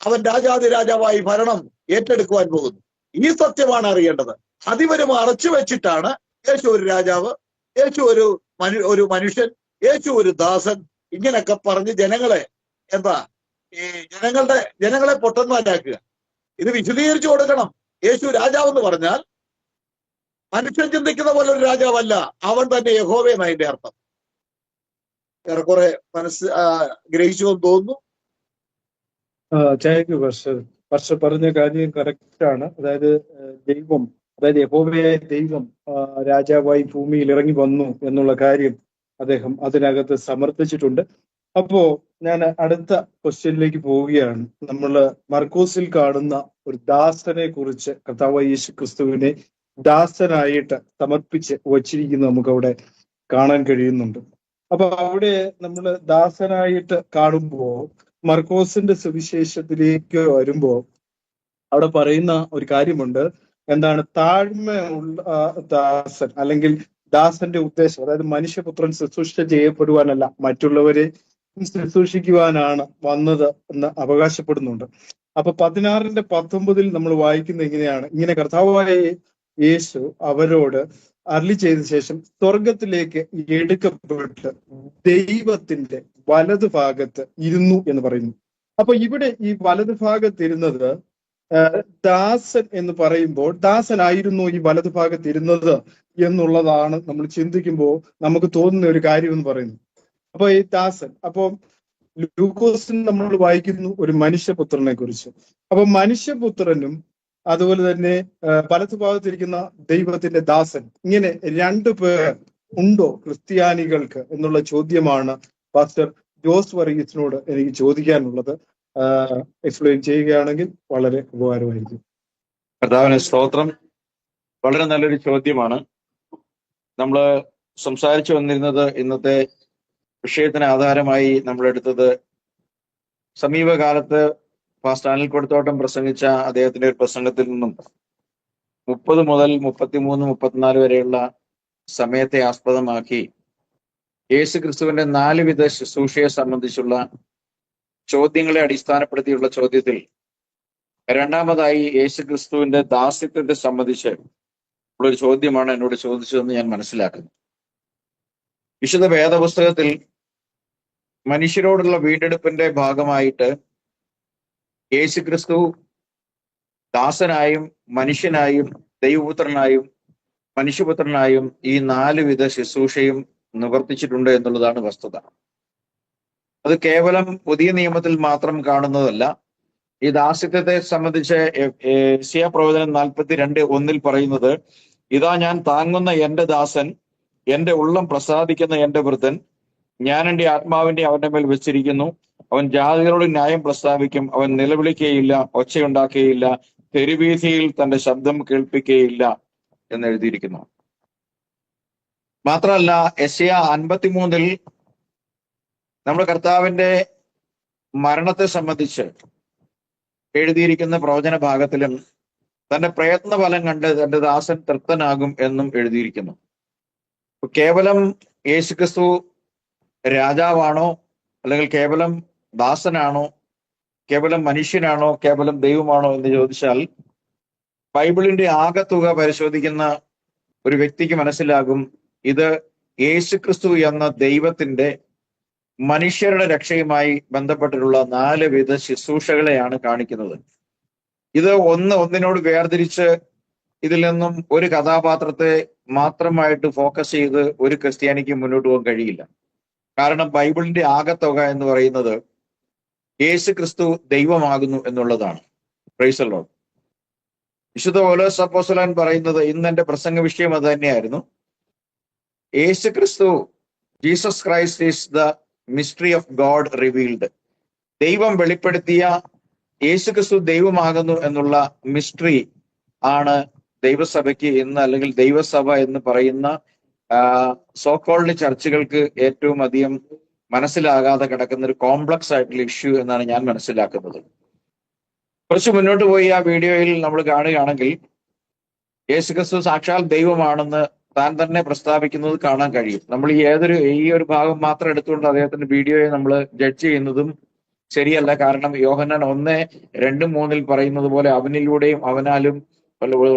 അവൻ രാജാതി രാജാവായി ഭരണം ഏറ്റെടുക്കുവാൻ പോകുന്നു. ഈ സത്യമാണ് അറിയേണ്ടത്. അതിവരും അറച്ചു വെച്ചിട്ടാണ് യേശു ഒരു രാജാവ്, യേശു ഒരു മനുഷ്യൻ, യേശു ഒരു ദാസൻ, ഇങ്ങനെയൊക്കെ പറഞ്ഞ് ജനങ്ങളെ ജനങ്ങളെ പൊട്ടന്മാരാക്കുക. ഇത് വിശദീകരിച്ചു കൊടുക്കണം. യേശു രാജാവെന്ന് പറഞ്ഞാൽ മനുഷ്യൻ ചിന്തിക്കുന്ന പോലെ ഒരു രാജാവല്ല, അവൻ തന്നെ യഹോവ എന്നതിന്റെ അർത്ഥം. ഏറെക്കുറെ ഗ്രഹിച്ചു എന്ന് തോന്നുന്നു. വർഷ പറഞ്ഞ കാര്യം കറക്റ്റ് ആണ്. അതായത് ദൈവം, അതായത് യഹോവയായ ദൈവം രാജാവായി ഭൂമിയിൽ ഇറങ്ങി വന്നു എന്നുള്ള കാര്യം അദ്ദേഹം അതിനകത്ത് സമർത്ഥിച്ചിട്ടുണ്ട്. അപ്പോ ഞാൻ അടുത്ത ക്വസ്റ്റ്യനിലേക്ക് പോവുകയാണ്. നമ്മൾ മർക്കോസിൽ കാണുന്ന ഒരു ദാസനെ കുറിച്ച് കർത്താവായ യേശു ക്രിസ്തുവിനെ ദാസനായിട്ട് സമർപ്പിച്ച് വച്ചിരിക്കുന്നത് നമുക്ക് അവിടെ കാണാൻ കഴിയുന്നുണ്ട്. അപ്പൊ അവിടെ നമ്മൾ ദാസനായിട്ട് കാണുമ്പോൾ മർക്കോസിന്റെ സുവിശേഷത്തിലേക്ക് വരുമ്പോൾ അവിടെ പറയുന്ന ഒരു കാര്യമുണ്ട്. എന്താണ്? താഴ്മയുള്ള ദാസൻ, അല്ലെങ്കിൽ ദാസന്റെ ഉദ്ദേശം, അതായത് മനുഷ്യപുത്രൻ ശുശ്രൂഷ ചെയ്യപ്പെടുവാനല്ല, മറ്റുള്ളവരെ ശുശ്രൂഷിക്കുവാനാണ് വന്നത് എന്ന് അവകാശപ്പെടുന്നുണ്ട്. അപ്പൊ 16:19 നമ്മൾ വായിക്കുന്നത് ഇങ്ങനെയാണ്: ഇങ്ങനെ കർത്താവായ യേശു അവരോട് അരുളി ചെയ്ത ശേഷം സ്വർഗത്തിലേക്ക് എടുക്കപ്പെട്ട് ദൈവത്തിന്റെ വലതു ഭാഗത്ത് ഇരുന്നു എന്ന് പറയുന്നു. അപ്പൊ ഇവിടെ ഈ വലതു ഭാഗത്തിരുന്നത് ദാസൻ എന്ന് പറയുമ്പോൾ ദാസനായിരുന്നു ഈ വലതു ഭാഗത്ത് ഇരുന്നത് എന്നുള്ളതാണ് നമ്മൾ ചിന്തിക്കുമ്പോൾ നമുക്ക് തോന്നുന്ന ഒരു കാര്യം എന്ന് പറയുന്നു. അപ്പൊ ഈ ദാസൻ, അപ്പൊ ലൂക്കോസിൽ നമ്മൾ വായിക്കുന്നു ഒരു മനുഷ്യപുത്രനെ കുറിച്ച്. അപ്പൊ മനുഷ്യപുത്രനും അതുപോലെ തന്നെ വലതു ഭാഗത്തിരിക്കുന്ന ദൈവത്തിന്റെ ദാസൻ, ഇങ്ങനെ രണ്ടു പേർ ഉണ്ടോ ക്രിസ്ത്യാനികൾക്ക് എന്നുള്ള ചോദ്യമാണ് പാസ്റ്റർ ജോസ് വർഗീസിനോട് എനിക്ക് ചോദിക്കാനുള്ളത്. എക്സ്പ്ലെയിൻ ചെയ്യുകയാണെങ്കിൽ വളരെ ഉപകാരമായിരിക്കും. കർത്താവിന് സ്തോത്രം. വളരെ നല്ലൊരു ചോദ്യമാണ്. നമ്മൾ സംസാരിച്ചു വന്നിരുന്നത്, ഇന്നത്തെ വിഷയത്തിന് ആധാരമായി നമ്മൾ എടുത്തത് സമീപകാലത്ത് പാസ്റ്റർ അനിൽ കൊടുത്തോട്ടം പ്രസംഗിച്ച അദ്ദേഹത്തിന്റെ ഒരു പ്രസംഗത്തിൽ നിന്നും 30 മുതൽ 33, 34 വരെയുള്ള സമയത്തെ ആസ്പദമാക്കി യേശു ക്രിസ്തുവിന്റെ 4 വിധ ശുശ്രൂഷയെ സംബന്ധിച്ചുള്ള ചോദ്യങ്ങളെ അടിസ്ഥാനപ്പെടുത്തിയുള്ള ചോദ്യത്തിൽ രണ്ടാമതായി യേശു ക്രിസ്തുവിന്റെ ദാസ്യത്തെ സംബന്ധിച്ച് ഉള്ളൊരു ചോദ്യമാണ് എന്നോട് ചോദിച്ചതെന്ന് ഞാൻ മനസ്സിലാക്കുന്നു. വിശുദ്ധ വേദപുസ്തകത്തിൽ മനുഷ്യരോടുള്ള വീണ്ടെടുപ്പിന്റെ ഭാഗമായിട്ട് യേശുക്രിസ്തു ദാസനായും മനുഷ്യനായും ദൈവപുത്രനായും മനുഷ്യപുത്രനായും ഈ 4 വിധ ശുശ്രൂഷയും നിവർത്തിച്ചിട്ടുണ്ട് എന്നുള്ളതാണ് വസ്തുത. അത് കേവലം പുതിയ നിയമത്തിൽ മാത്രം കാണുന്നതല്ല. ഈ ദാസ്യത്വത്തെ സംബന്ധിച്ച് യെശയ്യാ പ്രവചനം 42:1 പറയുന്നത്, ഇതാ ഞാൻ താങ്ങുന്ന എന്റെ ദാസൻ, എന്റെ ഉള്ളം പ്രസാദിക്കുന്ന എന്റെ വൃദ്ധൻ, ഞാൻ എന്റെ ആത്മാവിന്റെ അവന്റെ മേൽ വെച്ചിരിക്കുന്നു. അവൻ ജാതികളോട് ന്യായം പ്രസ്താവിക്കും. അവൻ നിലവിളിക്കുകയില്ല, ഒച്ചയുണ്ടാക്കുകയില്ല, തെരുവീഥിയിൽ തന്റെ ശബ്ദം കേൾപ്പിക്കുകയില്ല എന്ന് എഴുതിയിരിക്കുന്നു. മാത്രമല്ല, യെശയ്യാ 53 നമ്മുടെ കർത്താവിന്റെ മരണത്തെ സംബന്ധിച്ച് എഴുതിയിരിക്കുന്ന പ്രവചന ഭാഗത്തിലും തന്റെ പ്രയത്ന ഫലം കണ്ട് തന്റെ ദാസൻ തൃപ്തനാകും എന്നും എഴുതിയിരിക്കുന്നു. കേവലം യേശുക്രിസ്തു രാജാവാണോ, അല്ലെങ്കിൽ കേവലം ദാസനാണോ, കേവലം മനുഷ്യനാണോ, കേവലം ദൈവമാണോ എന്ന് ചോദിച്ചാൽ ബൈബിളിന്റെ ആകെത്തുക പരിശോധിക്കുന്ന ഒരു വ്യക്തിക്ക് മനസ്സിലാകും, ഇത് യേശുക്രിസ്തു എന്ന ദൈവത്തിന്റെ മനുഷ്യരുടെ രക്ഷയുമായി ബന്ധപ്പെട്ടിട്ടുള്ള 4 വിധ ശുശ്രൂഷകളെയാണ് കാണിക്കുന്നത്. ഇത് ഒന്നിനോട് വേർതിരിച്ച് ഇതിൽ നിന്നും ഒരു കഥാപാത്രത്തെ മാത്രമായിട്ട് ഫോക്കസ് ചെയ്ത് ഒരു ക്രിസ്ത്യാനിക്ക് മുന്നോട്ട് പോകാൻ കഴിയില്ല. കാരണം ബൈബിളിന്റെ ആകെത്തുക എന്ന് പറയുന്നത് യേശുക്രിസ്തു ദൈവമാകുന്നു എന്നുള്ളതാണ്. Praise the Lord. വിശുദ്ധ പൗലോസ് അപ്പോസ്തലൻ പറയുന്നത്, ഇന്ന് എന്റെ പ്രസംഗ വിഷയം അത് തന്നെയായിരുന്നു, യേശുക്രിസ്തു, Jesus Christ is the mystery of God revealed. ദൈവം വെളിപ്പെടുത്തിയ യേശുക്രിസ്തു ദൈവമാകുന്നു എന്നുള്ള മിസ്റ്ററി ആണ് ദൈവസഭയ്ക്ക് ഇന്ന്, അല്ലെങ്കിൽ ദൈവസഭ എന്ന് പറയുന്ന സോക്കോൾഡ് ചർച്ചുകൾക്ക് ഏറ്റവും അധികം മനസ്സിലാകാതെ കിടക്കുന്ന ഒരു കോംപ്ലക്സ് ആയിട്ടുള്ള ഇഷ്യൂ എന്നാണ് ഞാൻ മനസ്സിലാക്കുന്നത്. കുറച്ച് മുന്നോട്ട് പോയി ആ വീഡിയോയിൽ നമ്മൾ കാണുകയാണെങ്കിൽ യേശുക്രിസ്തു സാക്ഷാൽ ദൈവമാണെന്ന് താൻ തന്നെ പ്രസ്താവിക്കുന്നത് കാണാൻ കഴിയും. നമ്മൾ ഈ ഒരു ഭാഗം മാത്രം എടുത്തുകൊണ്ട് അദ്ദേഹത്തിന്റെ വീഡിയോയെ നമ്മൾ ജഡ്ജ് ചെയ്യുന്നതും ശരിയല്ല. കാരണം യോഹന്നാൻ 1:2-3 പറയുന്നത് പോലെ, അവനിലൂടെയും അവനാലും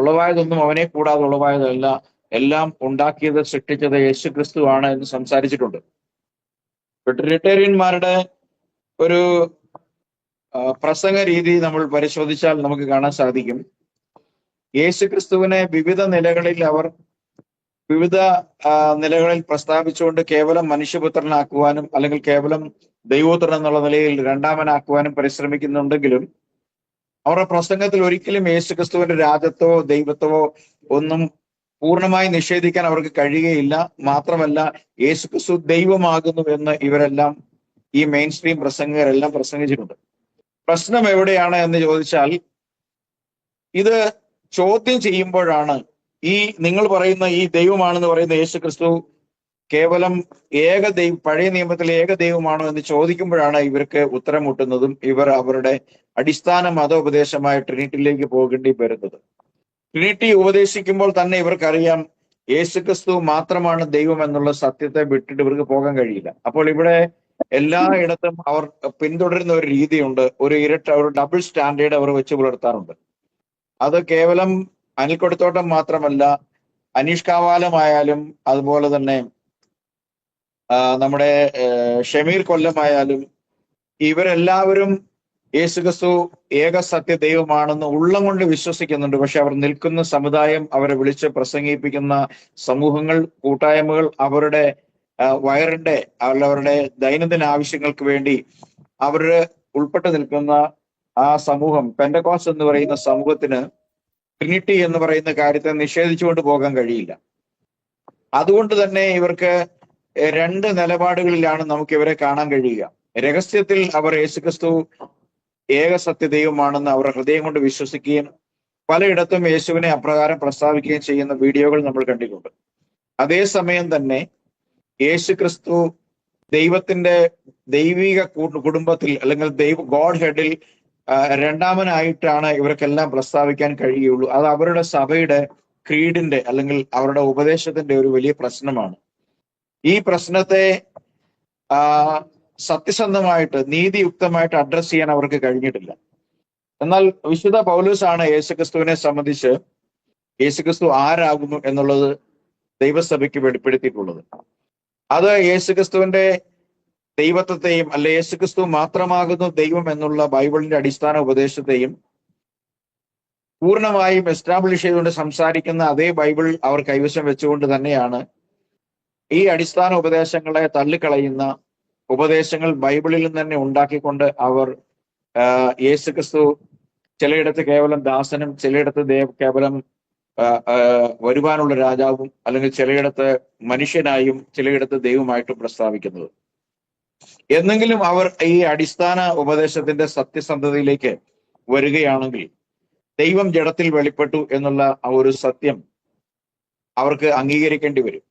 ഉളവായതൊന്നും അവനെ കൂടാതെ ഉളവായതല്ല, എല്ലാം ഉണ്ടാക്കിയത് സൃഷ്ടിച്ചത് യേശുക്രിസ്തു ആണ് എന്ന് സംസാരിച്ചിട്ടുണ്ട്. ട്രിനിറ്റേറിയന്മാരുടെ ഒരു പ്രസംഗ രീതി നമ്മൾ പരിശോധിച്ചാൽ നമുക്ക് കാണാൻ സാധിക്കും, യേശുക്രിസ്തുവിനെ വിവിധ നിലകളിൽ പ്രസ്താവിച്ചുകൊണ്ട് കേവലം മനുഷ്യപുത്രനാക്കുവാനും അല്ലെങ്കിൽ കേവലം ദൈവപുത്രൻ എന്നുള്ള നിലയിൽ രണ്ടാമനാക്കുവാനും പരിശ്രമിക്കുന്നുണ്ടെങ്കിലും അവരുടെ പ്രസംഗത്തിൽ ഒരിക്കലും യേശുക്രിസ്തുവിന്റെ രാജത്വമോ ദൈവത്വമോ ഒന്നും പൂർണ്ണമായി നിഷേധിക്കാൻ അവർക്ക് കഴിയുകയില്ല. മാത്രമല്ല, യേശുക്രിസ്തു ദൈവമാകുന്നു എന്ന് ഇവരെല്ലാം, ഈ മെയിൻ സ്ട്രീം പ്രസംഗകരെല്ലാം പ്രസംഗിച്ചിട്ടുണ്ട്. പ്രശ്നം എവിടെയാണ് എന്ന് ചോദിച്ചാൽ, ഇത് ചോദ്യം ചെയ്യുമ്പോഴാണ് നിങ്ങൾ പറയുന്ന ഈ ദൈവമാണെന്ന് പറയുന്ന യേശുക്രിസ്തു കേവലം പഴയ നിയമത്തിലെ ഏക ദൈവമാണോ എന്ന് ചോദിക്കുമ്പോഴാണ് ഇവർക്ക് ഉത്തരം മുട്ടുന്നതും ഇവർ അവരുടെ അടിസ്ഥാന മതോപദേശമായ ട്രിനിറ്റിയിലേക്ക് പോകേണ്ടി വരുന്നത്. ട്രിനിറ്റി ഉപദേശിക്കുമ്പോൾ തന്നെ ഇവർക്കറിയാം യേശുക്രിസ്തു മാത്രമാണ് ദൈവം എന്നുള്ള സത്യത്തെ വിട്ടിട്ട് ഇവർക്ക് പോകാൻ കഴിയില്ല. അപ്പോൾ ഇവിടെ എല്ലായിടത്തും അവർ പിന്തുടരുന്ന ഒരു രീതിയുണ്ട്, ഒരു ഡബിൾ സ്റ്റാൻഡേർഡ് അവർ വെച്ച് പുലർത്താറുണ്ട്. അത് കേവലം അനിൽക്കൊടുത്തോട്ടം മാത്രമല്ല, അനീഷ് കാവാലമായാലും അതുപോലെ തന്നെ നമ്മുടെ ഷമീർ കൊല്ലമായാലും ഇവരെല്ലാവരും യേശുക്രിസ്തു ഏക സത്യ ദൈവമാണെന്ന് ഉള്ളം കൊണ്ട് വിശ്വസിക്കുന്നുണ്ട്. പക്ഷെ അവർ നിൽക്കുന്ന സമുദായം, അവരെ വിളിച്ച് പ്രസംഗിപ്പിക്കുന്ന സമൂഹങ്ങൾ, കൂട്ടായ്മകൾ, അവരുടെ വയറിന്റെ അവരുടെ ദൈനംദിന ആവശ്യങ്ങൾക്ക് വേണ്ടി അവർ ഉൾപ്പെട്ട് നിൽക്കുന്ന ആ സമൂഹം, പെന്തക്കോസ്ത് എന്ന് പറയുന്ന സമൂഹത്തിന് ട്രിനിറ്റി എന്ന് പറയുന്ന കാര്യത്തെ നിഷേധിച്ചുകൊണ്ട് പോകാൻ കഴിയില്ല. അതുകൊണ്ട് തന്നെ ഇവർക്ക് 2 നിലപാടുകളിലാണ് നമുക്ക് ഇവരെ കാണാൻ കഴിയുക. രഹസ്യത്തിൽ അവർ യേശുക്രിസ്തു ഏക സത്യ ദൈവമാണെന്ന് അവർ ഹൃദയം കൊണ്ട് വിശ്വസിക്കുകയും പലയിടത്തും യേശുവിനെ അപ്രകാരം പ്രസ്താവിക്കുകയും ചെയ്യുന്ന വീഡിയോകൾ നമ്മൾ കണ്ടിട്ടുണ്ട്. അതേസമയം തന്നെ യേശുക്രിസ്തു ദൈവത്തിന്റെ ദൈവിക കുടുംബത്തിൽ അല്ലെങ്കിൽ ഗോഡ് ഹെഡിൽ രണ്ടാമനായിട്ടാണ് ഇവർക്കെല്ലാം പ്രസ്താവിക്കാൻ കഴിയുള്ളൂ. അത് അവരുടെ സഭയുടെ ക്രീഡിന്റെ അല്ലെങ്കിൽ അവരുടെ ഉപദേശത്തിന്റെ ഒരു വലിയ പ്രശ്നമാണ്. ഈ പ്രശ്നത്തെ സത്യസന്ധമായിട്ട് നീതിയുക്തമായിട്ട് അഡ്രസ് ചെയ്യാൻ അവർക്ക് കഴിഞ്ഞിട്ടില്ല. എന്നാൽ വിശുദ്ധ പൗലോസാണ് യേശുക്രിസ്തുവിനെ സംബന്ധിച്ച് യേശുക്രിസ്തു ആരാകുന്നു എന്നുള്ളത് ദൈവസഭയ്ക്ക് വെളിപ്പെടുത്തിയിട്ടുള്ളത്. അത് യേശുക്രിസ്തുവിന്റെ ദൈവത്വത്തെയും അല്ലെ യേശുക്രിസ്തു മാത്രമാകുന്നു ദൈവം എന്നുള്ള ബൈബിളിന്റെ അടിസ്ഥാന ഉപദേശത്തെയും പൂർണ്ണമായും എസ്റ്റാബ്ലിഷ് ചെയ്തുകൊണ്ട് സംസാരിക്കുന്ന അതേ ബൈബിൾ അവർ കൈവശം വെച്ചുകൊണ്ട് തന്നെയാണ് ഈ അടിസ്ഥാന ഉപദേശങ്ങളെ തള്ളിക്കളയുന്ന ഉപദേശങ്ങൾ ബൈബിളിൽ നിന്ന് തന്നെ ഉണ്ടാക്കിക്കൊണ്ട് അവർ യേശുക്രിസ്തു ചിലയിടത്ത് കേവലം ദാസനും, ചിലയിടത്ത് കേവലം വരുവാനുള്ള രാജാവും, അല്ലെങ്കിൽ ചിലയിടത്ത് മനുഷ്യനായും ചിലയിടത്ത് ദൈവമായിട്ടും പ്രസ്താവിക്കുന്നത്. എന്നെങ്കിലും അവർ ഈ അടിസ്ഥാന ഉപദേശത്തിന്റെ സത്യസന്ധതയിലേക്ക് വരികയാണെങ്കിൽ ദൈവം ജഡത്തിൽ വെളിപ്പെട്ടു എന്നുള്ള ആ ഒരു സത്യം അവർക്ക് അംഗീകരിക്കേണ്ടി വരും.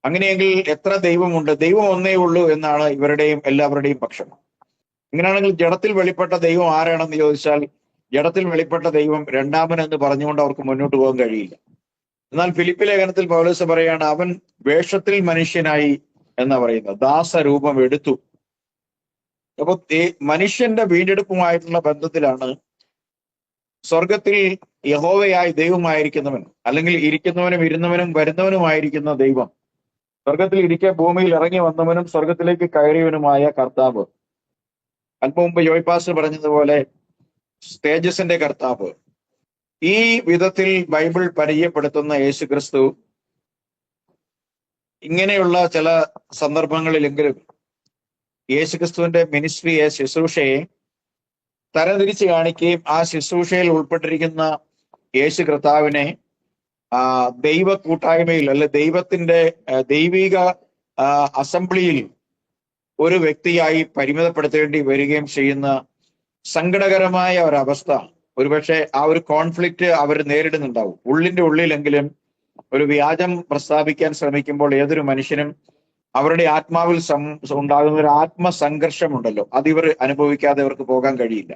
അങ്ങനെയെങ്കിൽ എത്ര ദൈവമുണ്ട്? ദൈവം ഒന്നേ ഉള്ളൂ എന്നാണ് ഇവരുടെയും എല്ലാവരുടെയും പക്ഷം. ഇങ്ങനെയാണെങ്കിൽ ജഡത്തിൽ വെളിപ്പെട്ട ദൈവം ആരാണെന്ന് ചോദിച്ചാൽ ജഡത്തിൽ വെളിപ്പെട്ട ദൈവം രണ്ടാമൻ എന്ന് പറഞ്ഞുകൊണ്ട് അവർക്ക് മുന്നോട്ട് പോകാൻ കഴിയില്ല. എന്നാൽ ഫിലിപ്പി ലേഖനത്തിൽ പൗലോസ് പറയാണ്, അവൻ വേഷത്തിൽ മനുഷ്യനായി എന്നാ പറയുന്നത്, ദാസരൂപം എടുത്തു. അപ്പൊ മനുഷ്യന്റെ വീണ്ടെടുപ്പുമായിട്ടുള്ള ബന്ധത്തിലാണ് സ്വർഗത്തിൽ യഹോവയായി ദൈവമായിരിക്കുന്നവൻ, അല്ലെങ്കിൽ ഇരിക്കുന്നവനും ഇരുന്നവനും വരുന്നവനുമായിരിക്കുന്ന ദൈവം, സ്വർഗത്തിൽ ഇരിക്കെ ഭൂമിയിൽ ഇറങ്ങി വന്നവനും സ്വർഗത്തിലേക്ക് കയറിയവനുമായ കർത്താവ്, അല്പം മുമ്പ് ജോയ്പാസ് പറഞ്ഞതുപോലെ തേജസിന്റെ കർത്താവ്, ഈ വിധത്തിൽ ബൈബിൾ പരിചയപ്പെടുത്തുന്ന യേശുക്രിസ്തു ഇങ്ങനെയുള്ള ചില സന്ദർഭങ്ങളിലെങ്കിലും യേശുക്രിസ്തുവിന്റെ മിനിസ്ട്രിയെ, ശുശ്രൂഷയെ തരംതിരിച്ച് കാണിക്കുകയും ആ ശുശ്രൂഷയിൽ ഉൾപ്പെട്ടിരിക്കുന്ന യേശു കർത്താവിനെ ദൈവ കൂട്ടായ്മയിൽ അല്ലെ ദൈവത്തിന്റെ ദൈവിക അസംബ്ലിയിൽ ഒരു വ്യക്തിയായി പരിമിതപ്പെടുത്തേണ്ടി വരികയും ചെയ്യുന്ന സങ്കടകരമായ ഒരവസ്ഥ, ഒരുപക്ഷെ ആ ഒരു കോൺഫ്ലിക്റ്റ് അവർ നേരിടുന്നുണ്ടാവും. ഉള്ളിന്റെ ഉള്ളിലെങ്കിലും ഒരു വ്യാജം പ്രസ്താവിക്കാൻ ശ്രമിക്കുമ്പോൾ ഏതൊരു മനുഷ്യനും അവരുടെ ആത്മാവിൽ ഉണ്ടാകുന്ന ഒരു ആത്മസംഘർഷമുണ്ടല്ലോ, അതിവർ അനുഭവിക്കാതെ അവർക്ക് പോകാൻ കഴിയില്ല.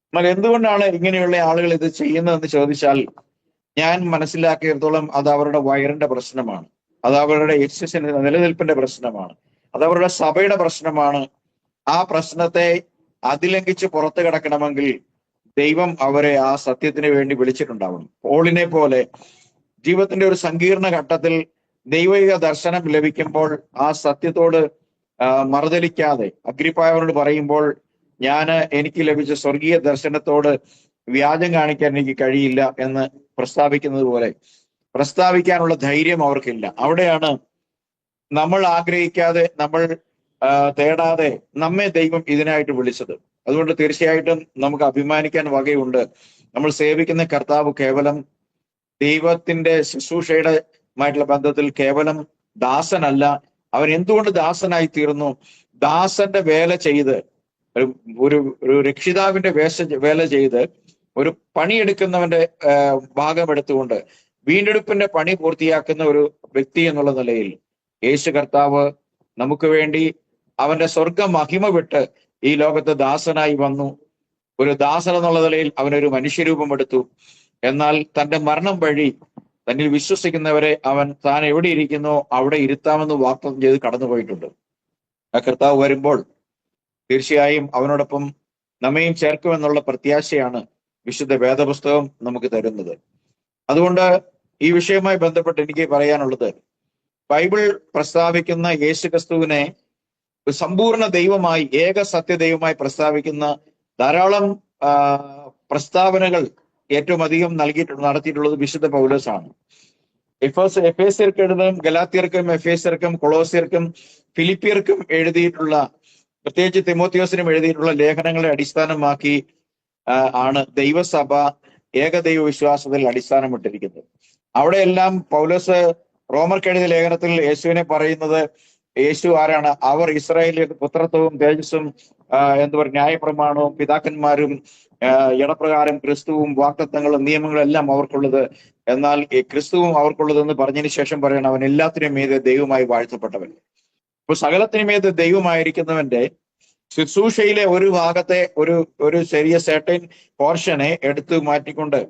എന്നാൽ എന്തുകൊണ്ടാണ് ഇങ്ങനെയുള്ള ആളുകൾ ഇത് ചെയ്യുന്നതെന്ന് ചോദിച്ചാൽ ഞാൻ മനസ്സിലാക്കിയിടത്തോളം അത് അവരുടെ വയറിന്റെ പ്രശ്നമാണ്, അത് അവരുടെ എക്സിസ്റ്റൻസിന്റെ നിലനിൽപ്പിന്റെ പ്രശ്നമാണ്, അത് അവരുടെ സഭയുടെ പ്രശ്നമാണ്. ആ പ്രശ്നത്തെ അതിലംഘിച്ച് പുറത്തു കിടക്കണമെങ്കിൽ ദൈവം അവരെ ആ സത്യത്തിന് വേണ്ടി വിളിച്ചിട്ടുണ്ടാവണം. പോളിനെ പോലെ ജീവിതത്തിന്റെ ഒരു സങ്കീർണ ഘട്ടത്തിൽ ദൈവിക ദർശനം ലഭിക്കുമ്പോൾ ആ സത്യത്തോട് മറുതലിക്കാതെ അഗ്രിപ്പായവരോട് പറയുമ്പോൾ എനിക്ക് ലഭിച്ച സ്വർഗീയ ദർശനത്തോട് വ്യാജം കാണിക്കാൻ എനിക്ക് കഴിയില്ല എന്ന് പ്രസ്താവിക്കുന്നത് പോലെ പ്രസ്താവിക്കാനുള്ള ധൈര്യം അവർക്കില്ല. അവിടെയാണ് നമ്മൾ ആഗ്രഹിക്കാതെ, നമ്മൾ തേടാതെ നമ്മെ ദൈവം ഇതിനായിട്ട് വിളിച്ചത്. അതുകൊണ്ട് തീർച്ചയായിട്ടും നമുക്ക് അഭിമാനിക്കാൻ വകയുണ്ട്. നമ്മൾ സേവിക്കുന്ന കർത്താവ് കേവലം ദൈവത്തിന്റെ ശുശ്രൂഷയുടെ മായിട്ടുള്ള ബന്ധത്തിൽ കേവലം ദാസനല്ല. അവൻ എന്തുകൊണ്ട് ദാസനായി തീർന്നു? ദാസന്റെ വേല ചെയ്ത്, ഒരു രക്ഷിതാവിന്റെ വേല ചെയ്ത്, ഒരു പണിയെടുക്കുന്നവന്റെ ഭാഗമെടുത്തുകൊണ്ട് വീണ്ടെടുപ്പിന്റെ പണി പൂർത്തിയാക്കുന്ന ഒരു വ്യക്തി എന്നുള്ള നിലയിൽ യേശു കർത്താവ് നമുക്ക് വേണ്ടി അവന്റെ സ്വർഗ മഹിമ വിട്ട് ഈ ലോകത്ത് ദാസനായി വന്നു. ഒരു ദാസൻ എന്നുള്ള നിലയിൽ അവനൊരു മനുഷ്യരൂപം എടുത്തു. എന്നാൽ തന്റെ മരണം വഴി തന്നിൽ വിശ്വസിക്കുന്നവരെ അവൻ താൻ എവിടെ ഇരിക്കുന്നോ അവിടെ ഇരുത്താമെന്ന് വാഗ്ദത്തം ചെയ്ത് കടന്നുപോയിട്ടുണ്ട്. ആ കർത്താവ് വരുമ്പോൾ തീർച്ചയായും അവനോടൊപ്പം നമ്മയും ചേർക്കുമെന്നുള്ള പ്രത്യാശയാണ് വിശുദ്ധ വേദപുസ്തകം നമുക്ക് തരുന്നത്. അതുകൊണ്ട് ഈ വിഷയവുമായി ബന്ധപ്പെട്ട് എനിക്ക് പറയാനുള്ളത്, ബൈബിൾ പ്രസ്താവിക്കുന്ന യേശുക്രിസ്തുവിനെ സമ്പൂർണ്ണ ദൈവമായി, ഏക സത്യദൈവമായി പ്രസ്താവിക്കുന്ന ധാരാളം പ്രസ്താവനകൾ ഏറ്റവും അധികം നടത്തിയിട്ടുള്ളത് വിശുദ്ധ പൗലോസാണ്. എഫേസ്യർക്ക് എഴുതും, ഗലാത്യർക്കും എഫേസ്യർക്കും കൊളോസ്യർക്കും ഫിലിപ്പിയർക്കും എഴുതിയിട്ടുള്ള, പ്രത്യേകിച്ച് തിമോത്തിയോസിനും എഴുതിയിട്ടുള്ള ലേഖനങ്ങളെ അടിസ്ഥാനമാക്കി ആണ് ദൈവസഭ ഏകദൈവ വിശ്വാസത്തിൽ അടിസ്ഥാനമിട്ടിരിക്കുന്നത്. അവിടെയെല്ലാം പൗലോസ് റോമർക്ക് എഴുതിയ ലേഖനത്തിൽ യേശുവിനെ പറയുന്നത്, യേശു ആരാണ്? അവർ ഇസ്രായേലിന്റെ പുത്രത്വവും തേജസ്സും ന്യായപ്രമാണവും പിതാക്കന്മാരും ഇടപ്രകാരം ക്രിസ്തുവും വാഗ്ദത്തങ്ങളും നിയമങ്ങളും എല്ലാം അവർക്കുള്ളത്, എന്നാൽ ഈ ക്രിസ്തുവും അവർക്കുള്ളതെന്ന് പറഞ്ഞതിന് ശേഷം പറയണം, അവൻ എല്ലാത്തിനും മീതെ ദൈവമായി വാഴ്ത്തപ്പെട്ടവൻ. ഇപ്പൊ സകലത്തിനും മീതെ ദൈവമായിരിക്കുന്നവന്റെ ശുശ്രൂഷയിലെ ഒരു ഭാഗത്തെ ഒരു ചെറിയ സെർട്ടൈൻ പോർഷനെ എടുത്തു മാറ്റിക്കൊണ്ട്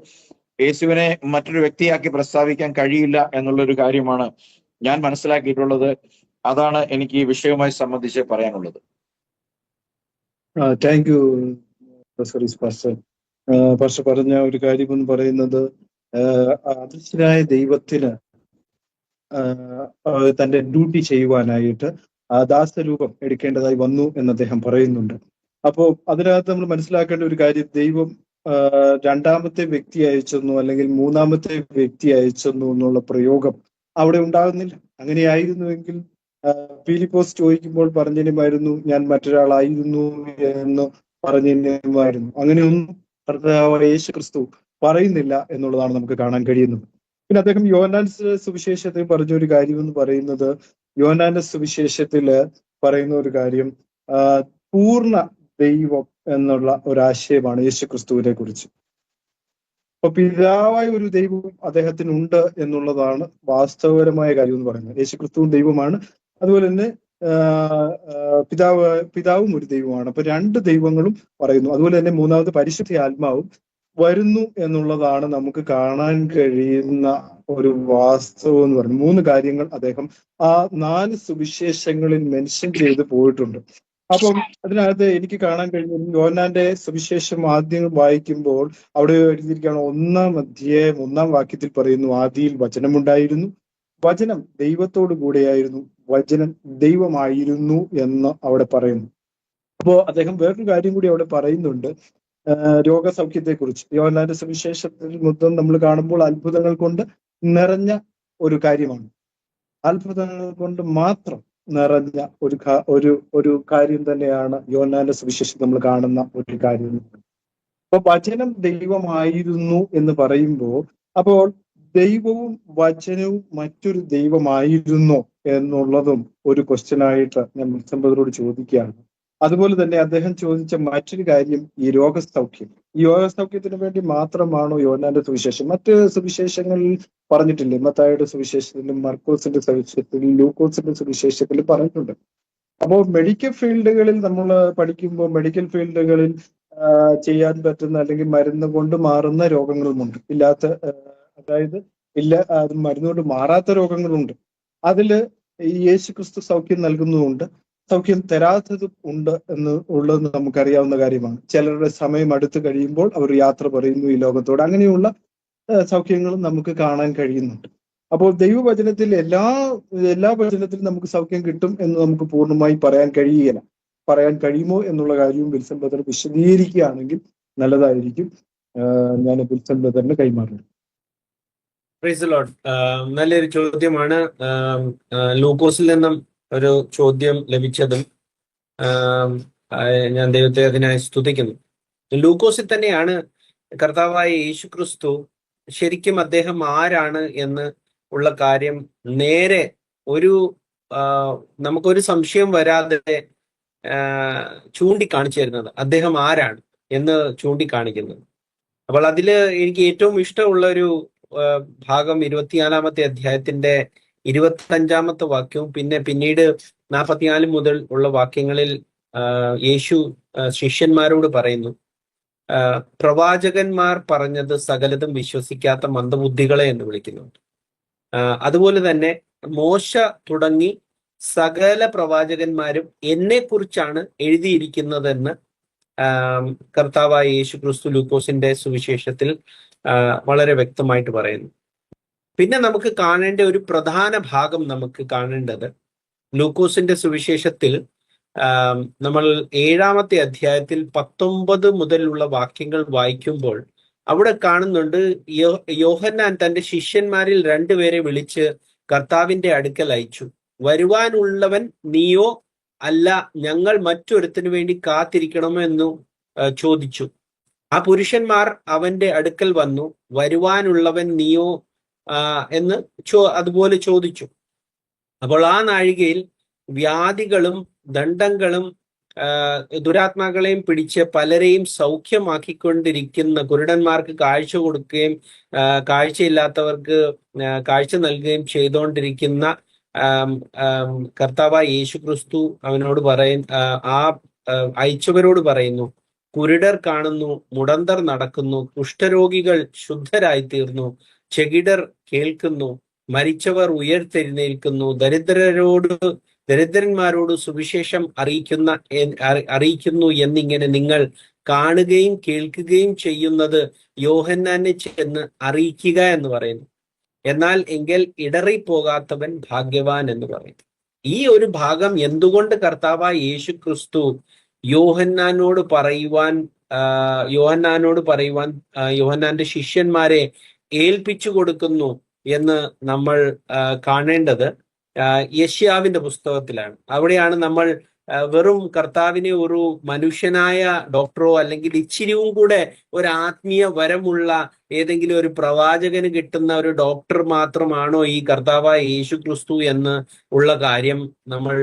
യേശുവിനെ മറ്റൊരു വ്യക്തിയാക്കി പ്രസ്താവിക്കാൻ കഴിയില്ല എന്നുള്ളൊരു കാര്യമാണ് ഞാൻ മനസ്സിലാക്കിയിട്ടുള്ളത്. അതാണ് എനിക്ക് ഈ വിഷയവുമായി സംബന്ധിച്ച് പറയാനുള്ളത്. Thank you pastor. പാസ്റ്റർ പറഞ്ഞ ഒരു കാര്യം എന്ന് പറയുന്നത്, അദൃശ്യനായ ദൈവത്തിന് തന്റെ ഡ്യൂട്ടി ചെയ്യുവാനായിട്ട് ദാസരൂപം എടുക്കേണ്ടതായി വന്നു എന്ന് അദ്ദേഹം പറയുന്നുണ്ട്. അപ്പോൾ അതിനകത്ത് നമ്മൾ മനസ്സിലാക്കേണ്ട ഒരു കാര്യം, ദൈവം രണ്ടാമത്തെ വ്യക്തി അയച്ചെന്നോ അല്ലെങ്കിൽ മൂന്നാമത്തെ വ്യക്തി അയച്ചെന്നോ എന്നുള്ള പ്രയോഗം അവിടെ ഉണ്ടാകുന്നില്ല. അങ്ങനെയായിരുന്നുവെങ്കിൽ ഫിലിപ്പോസ് ചോദിക്കുമ്പോൾ പറഞ്ഞിരുമായിരുന്നു, ഞാൻ മറ്റൊരാളായിരുന്നു എന്ന് പറഞ്ഞിരുമായിരുന്നു. അങ്ങനെയൊന്നും കർത്താവായ യേശു ക്രിസ്തു പറയുന്നില്ല എന്നുള്ളതാണ് നമുക്ക് കാണാൻ കഴിയുന്നത്. പിന്നെ അദ്ദേഹം യോഹന്നാന്റെ സുവിശേഷത്തിൽ പറഞ്ഞൊരു കാര്യം എന്ന് പറയുന്നത്, യോഹന്നാന്റെ സുവിശേഷത്തില് പറയുന്ന ഒരു കാര്യം പൂർണ്ണ ദൈവം എന്നുള്ള ഒരാശയമാണ് യേശു ക്രിസ്തുവിനെ കുറിച്ച്. അപ്പൊ പിതാവായ ഒരു ദൈവവും അദ്ദേഹത്തിനുണ്ട് എന്നുള്ളതാണ് വാസ്തവപരമായ കാര്യം എന്ന് പറയുന്നത്. യേശു ക്രിസ്തുവും ദൈവമാണ്, അതുപോലെ തന്നെ പിതാവും ഒരു ദൈവമാണ്. അപ്പൊ രണ്ട് ദൈവങ്ങളും പറയുന്നു. അതുപോലെ തന്നെ മൂന്നാമത് പരിശുദ്ധ ആത്മാവും വരുന്നു എന്നുള്ളതാണ് നമുക്ക് കാണാൻ കഴിയുന്ന ഒരു വാസ്തവം എന്ന് പറയുന്നത്. മൂന്ന് കാര്യങ്ങൾ അദ്ദേഹം ആ 4 സുവിശേഷങ്ങളിൽ മെൻഷൻ ചെയ്ത് പോയിട്ടുണ്ട്. അപ്പം അതിനകത്ത് എനിക്ക് കാണാൻ കഴിഞ്ഞത്, യോഹന്നാന്റെ സുവിശേഷം ആദ്യം വായിക്കുമ്പോൾ അവിടെ എഴുതിയിരിക്കുകയാണ്, 1-ാം അധ്യായം 1-ാം വാക്യത്തിൽ പറയുന്നു, ആദിയിൽ വചനമുണ്ടായിരുന്നു, വചനം ദൈവത്തോടു കൂടെയായിരുന്നു, വചനം ദൈവമായിരുന്നു എന്ന് അവിടെ പറയുന്നു. അപ്പോ അദ്ദേഹം വേറൊരു കാര്യം കൂടി അവിടെ പറയുന്നുണ്ട്, രോഗസൗഖ്യത്തെ കുറിച്ച്. യോഹന്നാന്റെ സുവിശേഷത്തിൽ മൊത്തം നമ്മൾ കാണുമ്പോൾ അത്ഭുതങ്ങൾ കൊണ്ട് നിറഞ്ഞ ഒരു കാര്യമാണ്. അത്ഭുതങ്ങൾ കൊണ്ട് മാത്രം നിറഞ്ഞ ഒരു കാര്യം തന്നെയാണ് യോഹന്നാന്റെ സുവിശേഷം നമ്മൾ കാണുന്ന ഒരു കാര്യം. അപ്പൊ വചനം ദൈവമായിരുന്നു എന്ന് പറയുമ്പോൾ, അപ്പോൾ ദൈവവും വചനവും മറ്റൊരു ദൈവമായിരുന്നോ എന്നുള്ളതും ഒരു ക്വസ്റ്റ്യനായിട്ട് ഞാൻ മുസ്തംബദറോട് ചോദിക്കുകയാണ്. അതുപോലെ തന്നെ അദ്ദേഹം ചോദിച്ച മറ്റൊരു കാര്യം ഈ രോഗസൗഖ്യം. ഈ രോഗസൗഖ്യത്തിന് വേണ്ടി മാത്രമാണോ യോഹന്നാന്റെ സുവിശേഷം? മറ്റ് സുവിശേഷങ്ങളിൽ പറഞ്ഞിട്ടില്ലേ? മത്തായിയുടെ സുവിശേഷത്തിലും മർക്കോസിന്റെ സുവിശേഷത്തിലും ലൂക്കോസിന്റെ സുവിശേഷത്തിലും പറഞ്ഞിട്ടുണ്ട്. അപ്പോൾ മെഡിക്കൽ ഫീൽഡുകളിൽ നമ്മൾ പഠിക്കുമ്പോൾ മെഡിക്കൽ ഫീൽഡുകളിൽ ചെയ്യാൻ പറ്റുന്ന അല്ലെങ്കിൽ മരുന്ന് കൊണ്ട് മാറുന്ന രോഗങ്ങളുമുണ്ട്, അതായത് അത് മരുന്നുകൊണ്ട് മാറാത്ത രോഗങ്ങളുണ്ട്. അതില് ഈ യേശു ക്രിസ്തു സൗഖ്യം നൽകുന്നതുണ്ട്, സൗഖ്യം തരാത്തതും ഉണ്ട് ഉള്ളത് നമുക്കറിയാവുന്ന കാര്യമാണ്. ചിലരുടെ സമയം അടുത്ത് കഴിയുമ്പോൾ അവർ യാത്ര പറയുന്നു ഈ ലോകത്തോട്. അങ്ങനെയുള്ള സൗഖ്യങ്ങളും നമുക്ക് കാണാൻ കഴിയുന്നുണ്ട്. അപ്പോൾ ദൈവവചനത്തിൽ എല്ലാ വചനത്തിലും നമുക്ക് സൗഖ്യം കിട്ടും എന്ന് നമുക്ക് പൂർണ്ണമായി പറയാൻ കഴിയുകയില്ല. പറയാൻ കഴിയുമോ എന്നുള്ള കാര്യവും വിൽസൺ ബ്രദർ വിശദീകരിക്കുകയാണെങ്കിൽ നല്ലതായിരിക്കും. ഞാൻ വിൽസൺ ബ്രദറിന് കൈമാറുന്നു. Praise the Lord. നല്ലൊരു ചോദ്യമാണ്. ലൂക്കോസിൽ നിന്നും ഒരു ചോദ്യം ലഭിച്ചതും ഞാൻ ദൈവത്തെ അതിനായി സ്തുതിക്കുന്നു. ലൂക്കോസിൽ തന്നെയാണ് കർത്താവായ യേശു ക്രിസ്തു ശരിക്കും അദ്ദേഹം ആരാണ് എന്ന് ഉള്ള കാര്യം നേരെ നമുക്കൊരു സംശയം വരാതെ ചൂണ്ടിക്കാണിച്ചു തരുന്നത്. അദ്ദേഹം ആരാണ് എന്ന് ചൂണ്ടിക്കാണിക്കുന്നത്. അപ്പോൾ അതില് എനിക്ക് ഏറ്റവും ഇഷ്ടമുള്ള ഒരു ഭാഗം 24-ാമത്തെ അധ്യായത്തിന്റെ 25-ാമത്തെ വാക്യവും പിന്നീട് 44 മുതൽ ഉള്ള വാക്യങ്ങളിൽ യേശു ശിഷ്യന്മാരോട് പറയുന്നു, പ്രവാചകന്മാർ പറഞ്ഞത് സകലതും വിശ്വസിക്കാത്ത മന്ദബുദ്ധികളെ എന്ന് വിളിക്കുന്നുണ്ട്. അതുപോലെ തന്നെ മോശ തുടങ്ങി സകല പ്രവാചകന്മാരും എന്നെ കുറിച്ചാണ് എഴുതിയിരിക്കുന്നതെന്ന് കർത്താവായ യേശു ക്രിസ്തു ലൂക്കോസിന്റെ സുവിശേഷത്തിൽ വളരെ വ്യക്തമായിട്ട് പറയുന്നു. പിന്നെ നമുക്ക് കാണേണ്ട ഒരു പ്രധാന ഭാഗം നമുക്ക് കാണേണ്ടത് ലൂക്കോസിന്റെ സുവിശേഷത്തിൽ നമ്മൾ 7-ാമത്തെ അധ്യായത്തിൽ 19 മുതലുള്ള വാക്യങ്ങൾ വായിക്കുമ്പോൾ അവിടെ കാണുന്നുണ്ട്, യോഹന്നാൻ തന്റെ ശിഷ്യന്മാരിൽ 2 പേരെ വിളിച്ച് കർത്താവിന്റെ അടുക്കൽ അയച്ചു. വരുവാനുള്ളവൻ നീയോ അല്ല ഞങ്ങൾ മറ്റൊരുത്തിനു വേണ്ടി കാത്തിരിക്കണമോ എന്നു ചോദിച്ചു. ആ പുരുഷന്മാർ അവന്റെ അടുക്കൽ വന്നു, വരുവാനുള്ളവൻ നീയോ എന്ന് അതുപോലെ ചോദിച്ചു. അപ്പോൾ ആ നാഴികയിൽ വ്യാധികളും ദണ്ഡങ്ങളും ദുരാത്മാക്കളെയും പിടിച്ച് പലരെയും സൗഖ്യമാക്കിക്കൊണ്ടിരിക്കുന്ന, കുരുടന്മാർക്ക് കാഴ്ച കൊടുക്കുകയും കാഴ്ചയില്ലാത്തവർക്ക് കാഴ്ച നൽകുകയും ചെയ്തുകൊണ്ടിരിക്കുന്ന കർത്താവായ യേശു ക്രിസ്തു അവനോട് അയച്ചവരോട് പറയുന്നു, കുരുടർ കാണുന്നു, മുടന്തർ നടക്കുന്നു, കുഷ്ഠരോഗികൾ ശുദ്ധരായി തീർന്നു, ചെകിടർ കേൾക്കുന്നു, മരിച്ചവർ ഉയർത്തെഴുന്നേൽക്കുന്നു, ദരിദ്രന്മാരോട് സുവിശേഷം അറിയിക്കുന്നു എന്നിങ്ങനെ നിങ്ങൾ കാണുകയും കേൾക്കുകയും ചെയ്യുന്നത് യോഹന്നാനെ ചെന്ന് അറിയിക്കുക എന്ന് പറയുന്നു. എന്നാൽ എങ്കിൽ ഇടറിപ്പോകാത്തവൻ ഭാഗ്യവാൻ എന്ന് പറയുന്നു. ഈ ഒരു ഭാഗം എന്തുകൊണ്ട് കർത്താവായ യേശു ക്രിസ്തു യോഹന്നാനോട് പറയുവാൻ യോഹന്നാന്റെ ശിഷ്യന്മാരെ ഏൽപ്പിച്ചു കൊടുക്കുന്നു എന്ന് നമ്മൾ കാണേണ്ടത് യെശയ്യാവിന്റെ പുസ്തകത്തിലാണ്. അവിടെയാണ് നമ്മൾ വെറും കർത്താവിനെ ഒരു മനുഷ്യനായ ഡോക്ടറോ അല്ലെങ്കിൽ ഇച്ചിരിയും കൂടെ ഒരു ആത്മീയ വരമുള്ള ഏതെങ്കിലും ഒരു പ്രവാചകന് കിട്ടുന്ന ഒരു ഡോക്ടർ മാത്രമാണോ ഈ കർത്താവായ യേശു ക്രിസ്തു എന്ന് ഉള്ള കാര്യം നമ്മൾ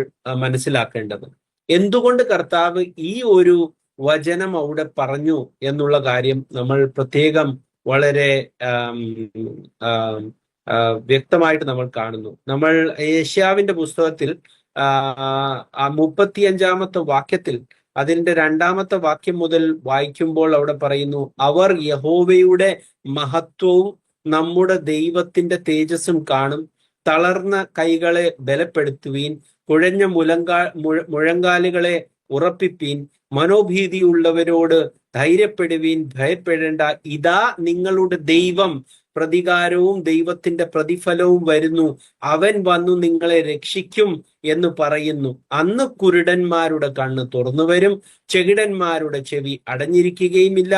മനസ്സിലാക്കേണ്ടത്. എന്തുകൊണ്ട് കർത്താവ് ഈ ഒരു വചനം അവിടെ പറഞ്ഞു എന്നുള്ള കാര്യം നമ്മൾ പ്രത്യേകം വളരെ വ്യക്തമായിട്ട് നമ്മൾ കാണുന്നു. നമ്മൾ യെശയ്യാവിന്റെ പുസ്തകത്തിൽ 35-ാമത്തെ വാക്യത്തിൽ അതിന്റെ 2-ാമത്തെ വാക്യം മുതൽ വായിക്കുമ്പോൾ അവിടെ പറയുന്നു, അവർ യഹോവയുടെ മഹത്വവും നമ്മുടെ ദൈവത്തിന്റെ തേജസ്സും കാണും. തളർന്ന കൈകളെ ബലപ്പെടുത്തുവീൻ, കുഴഞ്ഞ മുഴങ്കാലുകളെ ഉറപ്പിപ്പീൻ, മനോഭീതിയുള്ളവരോട് ധൈര്യപ്പെടുവീൻ, ഭയപ്പെടേണ്ട, ഇതാ നിങ്ങളുടെ ദൈവം, പ്രതികാരവും ദൈവത്തിന്റെ പ്രതിഫലവും വരുന്നു, അവൻ വന്നു നിങ്ങളെ രക്ഷിക്കും എന്ന് പറയുന്നു. അന്ന് കുരുടന്മാരുടെ കണ്ണ് തുറന്നു വരും, ചെകിടന്മാരുടെ ചെവി അടഞ്ഞിരിക്കുകയുമില്ല.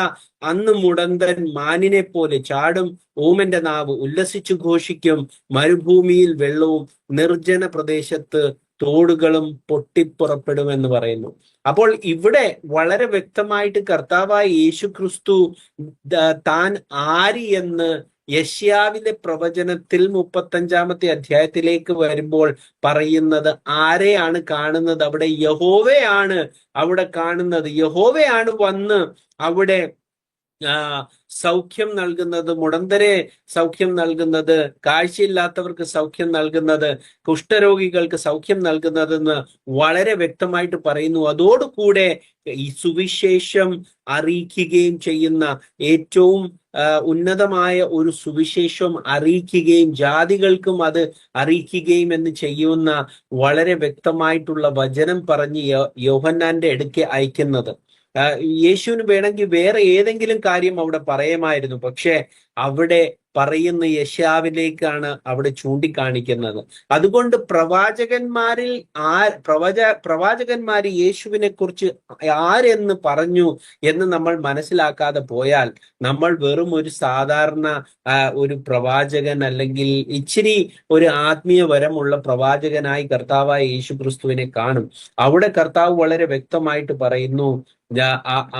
അന്ന് മുടന്തൻ മാനിനെ പോലെ ചാടും, ഊമന്റെ നാവ് ഉല്ലസിച്ചു ഘോഷിക്കും. മരുഭൂമിയിൽ വെള്ളവും നിർജ്ജന പ്രദേശത്ത് തോടുകളും പൊട്ടിപ്പുറപ്പെടുമെന്ന് പറയുന്നു. അപ്പോൾ ഇവിടെ വളരെ വ്യക്തമായിട്ട് കർത്താവായ യേശു ക്രിസ്തു താൻ ആര് എന്ന് യെശയ്യാവിലെ പ്രവചനത്തിൽ 35-ാമത്തെ അധ്യായത്തിലേക്ക് വരുമ്പോൾ പറയുന്നത് ആരെയാണ് കാണുന്നത്? അവിടെ യഹോവയാണ് അവിടെ കാണുന്നത്. യഹോവയാണ് വന്ന് അവിടെ സൗഖ്യം നൽകുന്നത്, മുടന്തരെ സൗഖ്യം നൽകുന്നത്, കാഴ്ചയില്ലാത്തവർക്ക് സൗഖ്യം നൽകുന്നത്, കുഷ്ഠരോഗികൾക്ക് സൗഖ്യം നൽകുന്നതെന്ന് വളരെ വ്യക്തമായിട്ട് പറയുന്നു. അതോടുകൂടെ ഈ സുവിശേഷം അറിയിക്കുകയും ചെയ്യുന്ന, ഏറ്റവും ഉന്നതമായ ഒരു സുവിശേഷം അറിയിക്കുകയും ജാതികൾക്കും അത് അറിയിക്കുകയും എന്ന് ചെയ്യുന്ന വളരെ വ്യക്തമായിട്ടുള്ള വചനം പറഞ്ഞ് യോഹന്നാന്റെ അടുക്കെ അയക്കുന്നത്. യേശുവിന് വേണമെങ്കിൽ വേറെ ഏതെങ്കിലും കാര്യം അവിടെ പറയാമായിരുന്നു, പക്ഷെ അവിടെ പറയുന്ന യെശയ്യാവിലേക്കാണ് അവിടെ ചൂണ്ടിക്കാണിക്കുന്നത്. അതുകൊണ്ട് പ്രവാചകന്മാർ യേശുവിനെ കുറിച്ച് ആരെന്ന് പറഞ്ഞു എന്ന് നമ്മൾ മനസ്സിലാക്കാതെ പോയാൽ നമ്മൾ വെറും ഒരു സാധാരണ ഒരു പ്രവാചകൻ അല്ലെങ്കിൽ ഇച്ചിരി ഒരു ആത്മീയ വരമുള്ള പ്രവാചകനായി കർത്താവായ യേശു ക്രിസ്തുവിനെ കാണും. അവിടെ കർത്താവ് വളരെ വ്യക്തമായിട്ട് പറയുന്നു,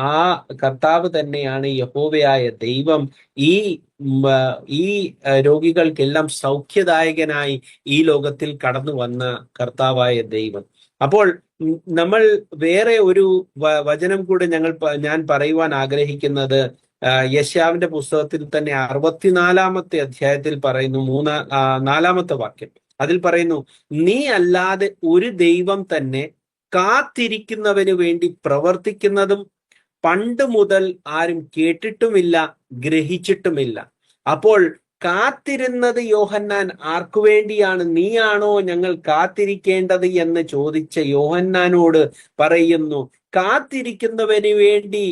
ആ കർത്താവ് തന്നെയാണ് യഹോവയായ ദൈവം. ഈ രോഗികൾക്കെല്ലാം സൗഖ്യദായകനായി ഈ ലോകത്തിൽ കടന്നു വന്ന കർത്താവായ ദൈവം. അപ്പോൾ നമ്മൾ വേറെ ഒരു വചനം കൂടെ ഞാൻ പറയുവാൻ ആഗ്രഹിക്കുന്നത് യെശയ്യാവിന്റെ പുസ്തകത്തിൽ തന്നെ 64-ാമത്തെ അധ്യായത്തിൽ പറയുന്നു, 4-ാമത്തെ വാക്യം. അതിൽ പറയുന്നു, നീ അല്ലാതെ ഒരു ദൈവം തന്നെ കാത്തിരിക്കുന്നവന് വേണ്ടി പ്രവർത്തിക്കുന്നതും പണ്ട് മുതൽ ആരും കേട്ടിട്ടുമില്ല, ഗ്രഹിച്ചിട്ടുമില്ല. അപ്പോൾ കാത്തിരുന്നത് യോഹന്നാൻ ആർക്കു വേണ്ടിയാണ്? നീയാണോ ഞങ്ങൾ കാത്തിരിക്കേണ്ടത് എന്ന് ചോദിച്ച യോഹന്നാനോട് പറയുന്നു, കാത്തിരിക്കുന്നവന് വേണ്ടി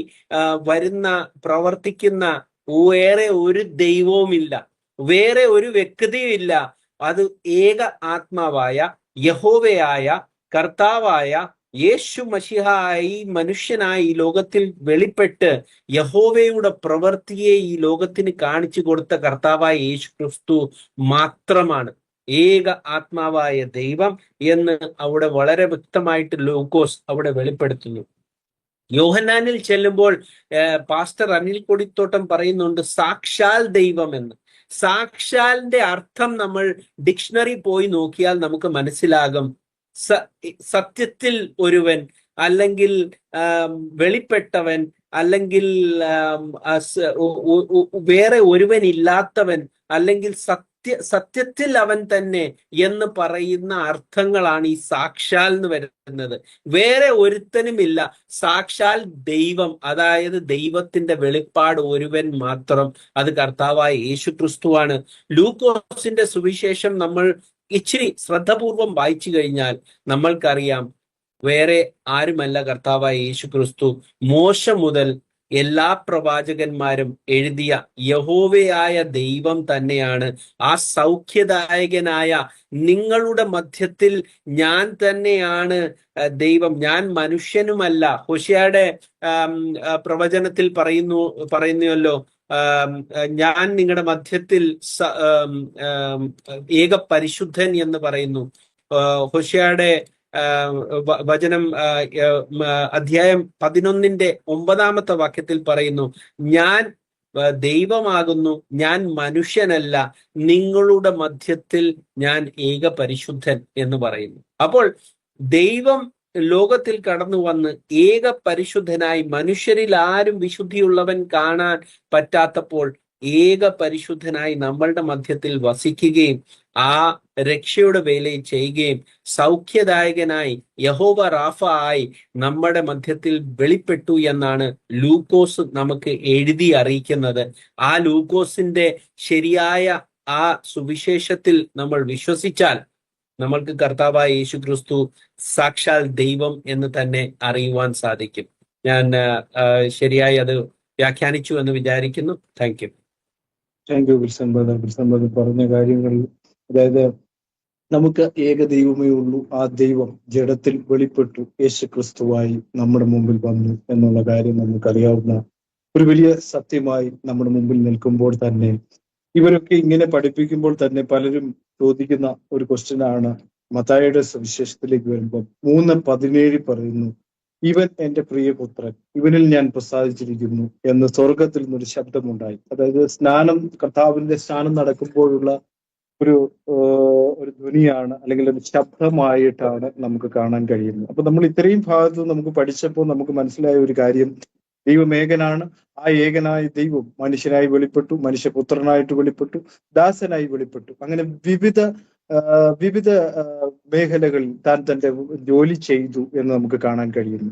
പ്രവർത്തിക്കുന്ന വേറെ ഒരു ദൈവവുമില്ല, വേറെ ഒരു വ്യക്തിയുമില്ല. അത് ഏക ആത്മാവായ യഹോവയായ കർത്താവായ യേശു മശിഹായി മനുഷ്യനായി ഈ ലോകത്തിൽ വെളിപ്പെട്ട് യഹോവയുടെ പ്രവൃത്തിയെ ഈ ലോകത്തിന് കാണിച്ചു കൊടുത്ത കർത്താവായ യേശു ക്രിസ്തു മാത്രമാണ് ഏക ആത്മാവായ ദൈവം എന്ന് അവിടെ വളരെ വ്യക്തമായിട്ട് ലൂക്കോസ് അവിടെ വെളിപ്പെടുത്തുന്നു. യോഹന്നാനിൽ ചെല്ലുമ്പോൾ പാസ്റ്റർ അനിൽ കൊടിത്തോട്ടം പറയുന്നുണ്ട് സാക്ഷാൽ ദൈവം എന്ന്. സാക്ഷാലിന്റെ അർത്ഥം നമ്മൾ ഡിക്ഷണറി പോയി നോക്കിയാൽ നമുക്ക് മനസ്സിലാകും. സത്യത്തിൽ ഒരുവൻ, അല്ലെങ്കിൽ വെളിപ്പെട്ടവൻ, അല്ലെങ്കിൽ വേറെ ഒരുവൻ ഇല്ലാത്തവൻ, അല്ലെങ്കിൽ സത്യത്തിൽ അവൻ തന്നെ എന്ന് പറയുന്ന അർത്ഥങ്ങളാണ് ഈ സാക്ഷാൽ എന്ന് വരുന്നത്. വേറെ ഒരുത്തനുമില്ല, സാക്ഷാൽ ദൈവം, അതായത് ദൈവത്തിന്റെ വെളിപ്പാട് ഒരുവൻ മാത്രം, അത് കർത്താവായ യേശു ക്രിസ്തുവാണ്. ലൂക്കോസിന്റെ സുവിശേഷം നമ്മൾ ഇച്ചിരി ശ്രദ്ധാപൂർവം വായിച്ചു കഴിഞ്ഞാൽ നമ്മൾക്കറിയാം വേറെ ആരുമല്ല കർത്താവായ യേശു ക്രിസ്തു മോശ മുതൽ എല്ലാ പ്രവാചകന്മാരും എഴുതിയ യഹോവയായ ദൈവം തന്നെയാണ് ആ സൗഖ്യദായകനായ നിങ്ങളുടെ മധ്യത്തിൽ ഞാൻ തന്നെയാണ് ദൈവം, ഞാൻ മനുഷ്യനുമല്ല. ഹോശേയയുടെ പ്രവചനത്തിൽ പറയുന്നുവല്ലോ, ഞാൻ നിങ്ങളുടെ മധ്യത്തിൽ ഏക പരിശുദ്ധൻ എന്ന് പറയുന്നു. ഹോശേയയുടെ വചനം അധ്യായം 11:9 വാക്യത്തിൽ പറയുന്നു, ഞാൻ ദൈവമാകുന്നു, ഞാൻ മനുഷ്യനല്ല, നിങ്ങളുടെ മധ്യത്തിൽ ഞാൻ ഏക പരിശുദ്ധൻ എന്ന് പറയുന്നു. അപ്പോൾ ദൈവം ലോകത്തിൽ കടന്നു വന്ന് ഏക പരിശുദ്ധനായി മനുഷ്യരിൽ ആരും വിശുദ്ധിയുള്ളവൻ കാണാൻ പറ്റാത്തപ്പോൾ ഏക പരിശുദ്ധനായി നമ്മളുടെ മധ്യത്തിൽ വസിക്കുകയും ആ രക്ഷയുടെ വേലയിൽ ചെയ്യുകയും സൗഖ്യദായകനായി യഹോവ റാഫ ആയി നമ്മുടെ മധ്യത്തിൽ വെളിപ്പെട്ടു എന്നാണ് ലൂക്കോസ് നമുക്ക് എഴുതി അറിയിക്കുന്നത്. ആ ലൂക്കോസിന്റെ ശരിയായ ആ സുവിശേഷത്തിൽ നമ്മൾ വിശ്വസിച്ചാൽ നമ്മൾക്ക് കർത്താവായ യേശു ക്രിസ്തു സാക്ഷാൽ ദൈവം എന്ന് തന്നെ അറിയുവാൻ സാധിക്കും. ഞാൻ ശരിയായി അത് വ്യാഖ്യാനിച്ചു എന്ന് വിചാരിക്കുന്നു. Thank you. പറഞ്ഞ കാര്യങ്ങൾ, അതായത് നമുക്ക് ഏക ദൈവമേ ഉള്ളൂ, ആ ദൈവം ജഡത്തിൽ വെളിപ്പെട്ടു യേശു ക്രിസ്തുവായി നമ്മുടെ മുമ്പിൽ വന്നു എന്നുള്ള കാര്യം നമുക്കറിയാവുന്ന ഒരു വലിയ സത്യമായി നമ്മുടെ മുമ്പിൽ നിൽക്കുമ്പോൾ തന്നെ ഇവരൊക്കെ ഇങ്ങനെ പഠിപ്പിക്കുമ്പോൾ തന്നെ പലരും ചോദിക്കുന്ന ഒരു ക്വസ്റ്റ്യനാണ്. മത്തായിയുടെ സുവിശേഷത്തിലേക്ക് വരുമ്പോൾ 3:17 പറയുന്നു, ഇവൻ എന്റെ പ്രിയപുത്രൻ, ഇവനിൽ ഞാൻ പ്രസാദിച്ചിരിക്കുന്നു എന്ന് സ്വർഗത്തിൽ നിന്നൊരു ശബ്ദമുണ്ടായി. അതായത് കർത്താവിന്റെ സ്നാനം നടക്കുമ്പോഴുള്ള ഒരു ധ്വനിയാണ്, അല്ലെങ്കിൽ ഒരു ശബ്ദമായിട്ടാണ് നമുക്ക് കാണാൻ കഴിയുന്നത്. അപ്പൊ നമ്മൾ ഇത്രയും ഭാഗത്ത് നമുക്ക് പഠിച്ചപ്പോൾ നമുക്ക് മനസ്സിലായ ഒരു കാര്യം, ദൈവം ഏകനാണ്. ആ ഏകനായ ദൈവം മനുഷ്യനായി വെളിപ്പെട്ടു, മനുഷ്യപുത്രനായിട്ട് വെളിപ്പെട്ടു, ദാസനായി വെളിപ്പെട്ടു. അങ്ങനെ വിവിധ മേഖലകളിൽ താൻ തന്റെ ജോലി ചെയ്തു എന്ന് നമുക്ക് കാണാൻ കഴിയുന്നു.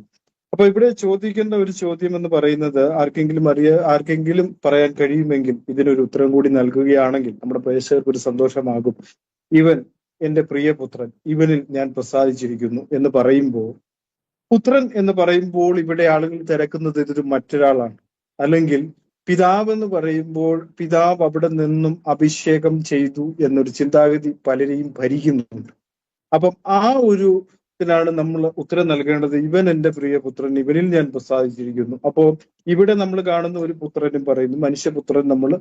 അപ്പൊ ഇവിടെ ചോദിക്കുന്ന ഒരു ചോദ്യം എന്ന് പറയുന്നത്, ആർക്കെങ്കിലും പറയാൻ കഴിയുമെങ്കിൽ ഇതിനൊരു ഉത്തരം കൂടി നൽകുകയാണെങ്കിൽ നമ്മുടെ പ്രേക്ഷകർക്ക് ഒരു സന്തോഷമാകും. ഇവൻ എന്റെ പ്രിയപുത്രൻ, ഇവനിൽ ഞാൻ പ്രസാദിച്ചിരിക്കുന്നു എന്ന് പറയുമ്പോൾ, പുത്രൻ എന്ന് പറയുമ്പോൾ ഇവിടെ ആളുകൾ തിരക്കുന്നത് ഇതൊരു മറ്റൊരാളാണ്. അല്ലെങ്കിൽ പിതാവ് എന്ന് പറയുമ്പോൾ പിതാവ് അവിടെ നിന്നും അഭിഷേകം ചെയ്തു എന്നൊരു ചിന്താഗതി പലരെയും ഭരിക്കുന്നുണ്ട്. അപ്പം ആ ഒരു ാണ് നമ്മൾ ഉത്തരം നൽകേണ്ടത്. ഇവൻ എന്റെ പ്രിയപുത്രൻ, ഇവനിൽ ഞാൻ പ്രസാദിച്ചിരിക്കുന്നു. അപ്പോ ഇവിടെ നമ്മൾ കാണുന്ന ഒരു പുത്രനും പറയുന്നു, മനുഷ്യപുത്രൻ നമ്മൾ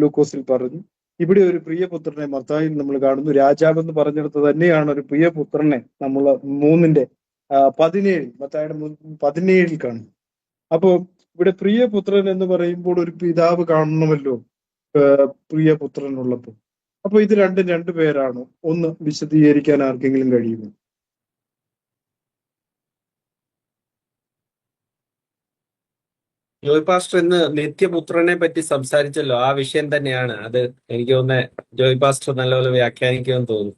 ലൂക്കോസിൽ പറഞ്ഞു. ഇവിടെ ഒരു പ്രിയപുത്രനെ മത്തായിൽ നമ്മൾ കാണുന്നു. രാജാവ് എന്ന് പറഞ്ഞിടത്ത് തന്നെയാണ് ഒരു പ്രിയപുത്രനെ നമ്മൾ 3:17 മത്തായിയുടെ 17 കാണും. അപ്പോ ഇവിടെ പ്രിയപുത്രൻ എന്ന് പറയുമ്പോൾ ഒരു പിതാവ് കാണണമല്ലോ പ്രിയപുത്രൻ ഉള്ളപ്പോൾ. അപ്പൊ ഇത് രണ്ടു പേരാണോ? ഒന്ന് വിശദീകരിക്കാൻ ആർക്കെങ്കിലും കഴിയുമോ? ജോയ് പാസ്റ്റർ ഇന്ന് നിത്യപുത്രനെ പറ്റി സംസാരിച്ചല്ലോ, ആ വിഷയം തന്നെയാണ് അത്. എനിക്ക് തോന്നുന്നത് ജോയ് പാസ്റ്റർ നല്ലപോലെ വ്യാഖ്യാനിക്കുമെന്ന് തോന്നുന്നു.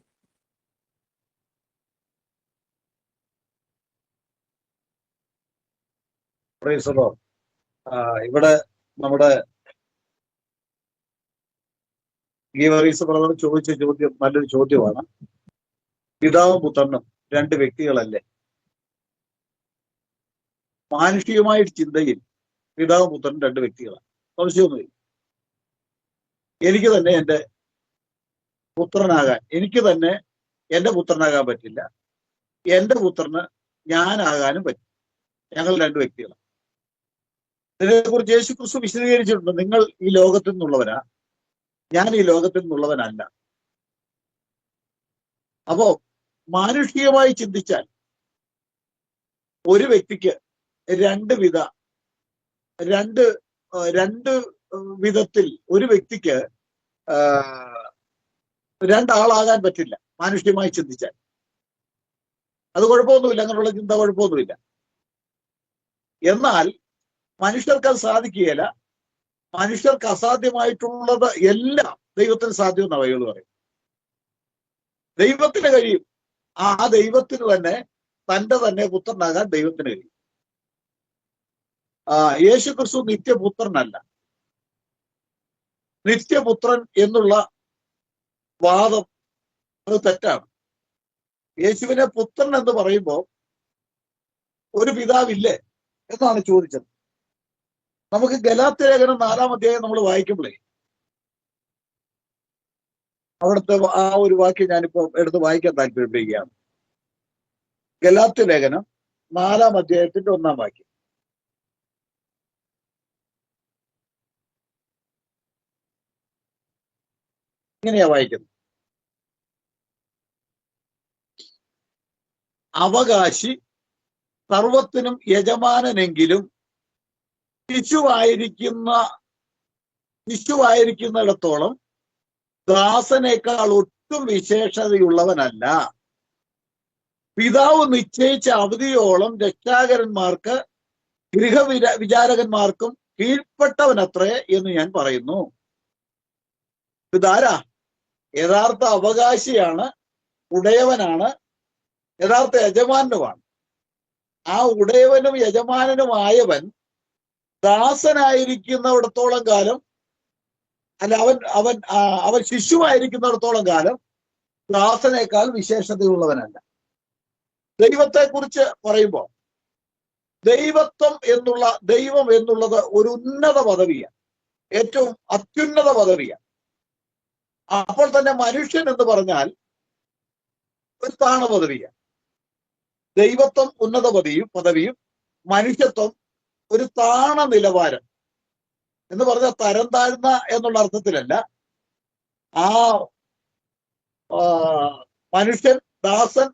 ഇവിടെ നമ്മുടെ ഗീവറീസ് ബ്രദർ ചോദിച്ച ചോദ്യം നല്ലൊരു ചോദ്യമാണ്. പിതാവും പുത്രനും രണ്ട് വ്യക്തികളല്ലേ? മാനുഷികമായ ചിന്തയിൽ പിതാവും പുത്രനും രണ്ട് വ്യക്തികളാണ്, സംശയമൊന്നുമില്ല. എനിക്ക് തന്നെ എന്റെ പുത്രനാകാൻ പറ്റില്ല, എന്റെ പുത്രന് ഞാനാകാനും പറ്റും. ഞങ്ങൾ രണ്ട് വ്യക്തികളാണ്. ഇതിനെക്കുറിച്ച് യേശു ക്രിസ്തു വിശദീകരിച്ചിട്ടുണ്ട്. നിങ്ങൾ ഈ ലോകത്തിൽ നിന്നുള്ളവരാ, ഞാൻ ഈ ലോകത്തിൽ നിന്നുള്ളവനല്ല. അപ്പോ മാനുഷികമായി ചിന്തിച്ചാൽ ഒരു വ്യക്തിക്ക് രണ്ട് വിധത്തിൽ ഒരു വ്യക്തിക്ക് രണ്ടാളാകാൻ പറ്റില്ല മാനുഷികമായി ചിന്തിച്ചാൽ. അത് കുഴപ്പമൊന്നുമില്ല, അങ്ങനെയുള്ള ചിന്ത കുഴപ്പമൊന്നുമില്ല. എന്നാൽ മനുഷ്യർക്ക് അത് സാധിക്കുകയില്ല. മനുഷ്യർക്ക് അസാധ്യമായിട്ടുള്ളത് എല്ലാം ദൈവത്തിന് സാധ്യമെന്ന ബൈബിൾ പറയും. ദൈവത്തിന് കഴിയും. ആ ദൈവത്തിന് തന്നെ തന്റെ തന്നെ പുത്രനാകാൻ ദൈവത്തിന് കഴിയും. യേശു ക്രിസ്തു നിത്യപുത്രനല്ല. നിത്യപുത്രൻ എന്നുള്ള വാദം അത് തെറ്റാണ്. യേശുവിനെ പുത്രൻ എന്ന് പറയുമ്പോൾ ഒരു പിതാവില്ലേ എന്നാണ് ചോദിച്ചത്. നമുക്ക് ഗലാത്യ ലേഖനം 4-ാം അധ്യായം നമ്മൾ വായിക്കുമ്പോഴേ അവിടുത്തെ ആ ഒരു വാക്യം ഞാനിപ്പോ എടുത്ത് വായിക്കാൻ താല്പര്യപ്പെടുകയാണ്. ഗലാത്യ ലേഖനം 4-ാം അധ്യായത്തിന്റെ 1-ാം വാക്യം. ഇങ്ങനെയാ വായിക്കുന്നത്: അവകാശി സർവത്തിനും യജമാനനെങ്കിലും ശിശുവായിരിക്കുന്നിടത്തോളം ദാസനേക്കാൾ ഒട്ടും വിശേഷതയുള്ളവനല്ല. പിതാവ് നിശ്ചയിച്ച അവധിയോളം രക്ഷാകരന്മാർക്ക് വിചാരകന്മാർക്കും കീഴ്പ്പെട്ടവനത്രേ എന്ന് ഞാൻ പറയുന്നു. ഇതാരാ? യഥാർത്ഥ അവകാശിയാണ്, ഉടയവനാണ്, യഥാർത്ഥ യജമാനുമാണ്. ആ ഉടയവനും യജമാനനുമായവൻ ദാസനായിരിക്കുന്നിടത്തോളം കാലം, അല്ല അവൻ ശിശുവായിരിക്കുന്നിടത്തോളം കാലം ദാസനേക്കാൾ വിശേഷതയുള്ളവനല്ല. ദൈവത്തെക്കുറിച്ച് പറയുമ്പോൾ ദൈവം എന്നുള്ളത് ഒരു ഉന്നത പദവിയാണ്, ഏറ്റവും അത്യുന്നത പദവിയാണ്. അപ്പോൾ തന്നെ മനുഷ്യൻ എന്ന് പറഞ്ഞാൽ ഒരു താണ പദവിയാണ്. ദൈവത്വം ഉന്നത പദവിയും മനുഷ്യത്വം ഒരു താണ നിലവാരം എന്ന് പറഞ്ഞാൽ തരം താഴ്ന്ന എന്നുള്ള അർത്ഥത്തിലല്ല. ആ മനുഷ്യൻ, ദാസൻ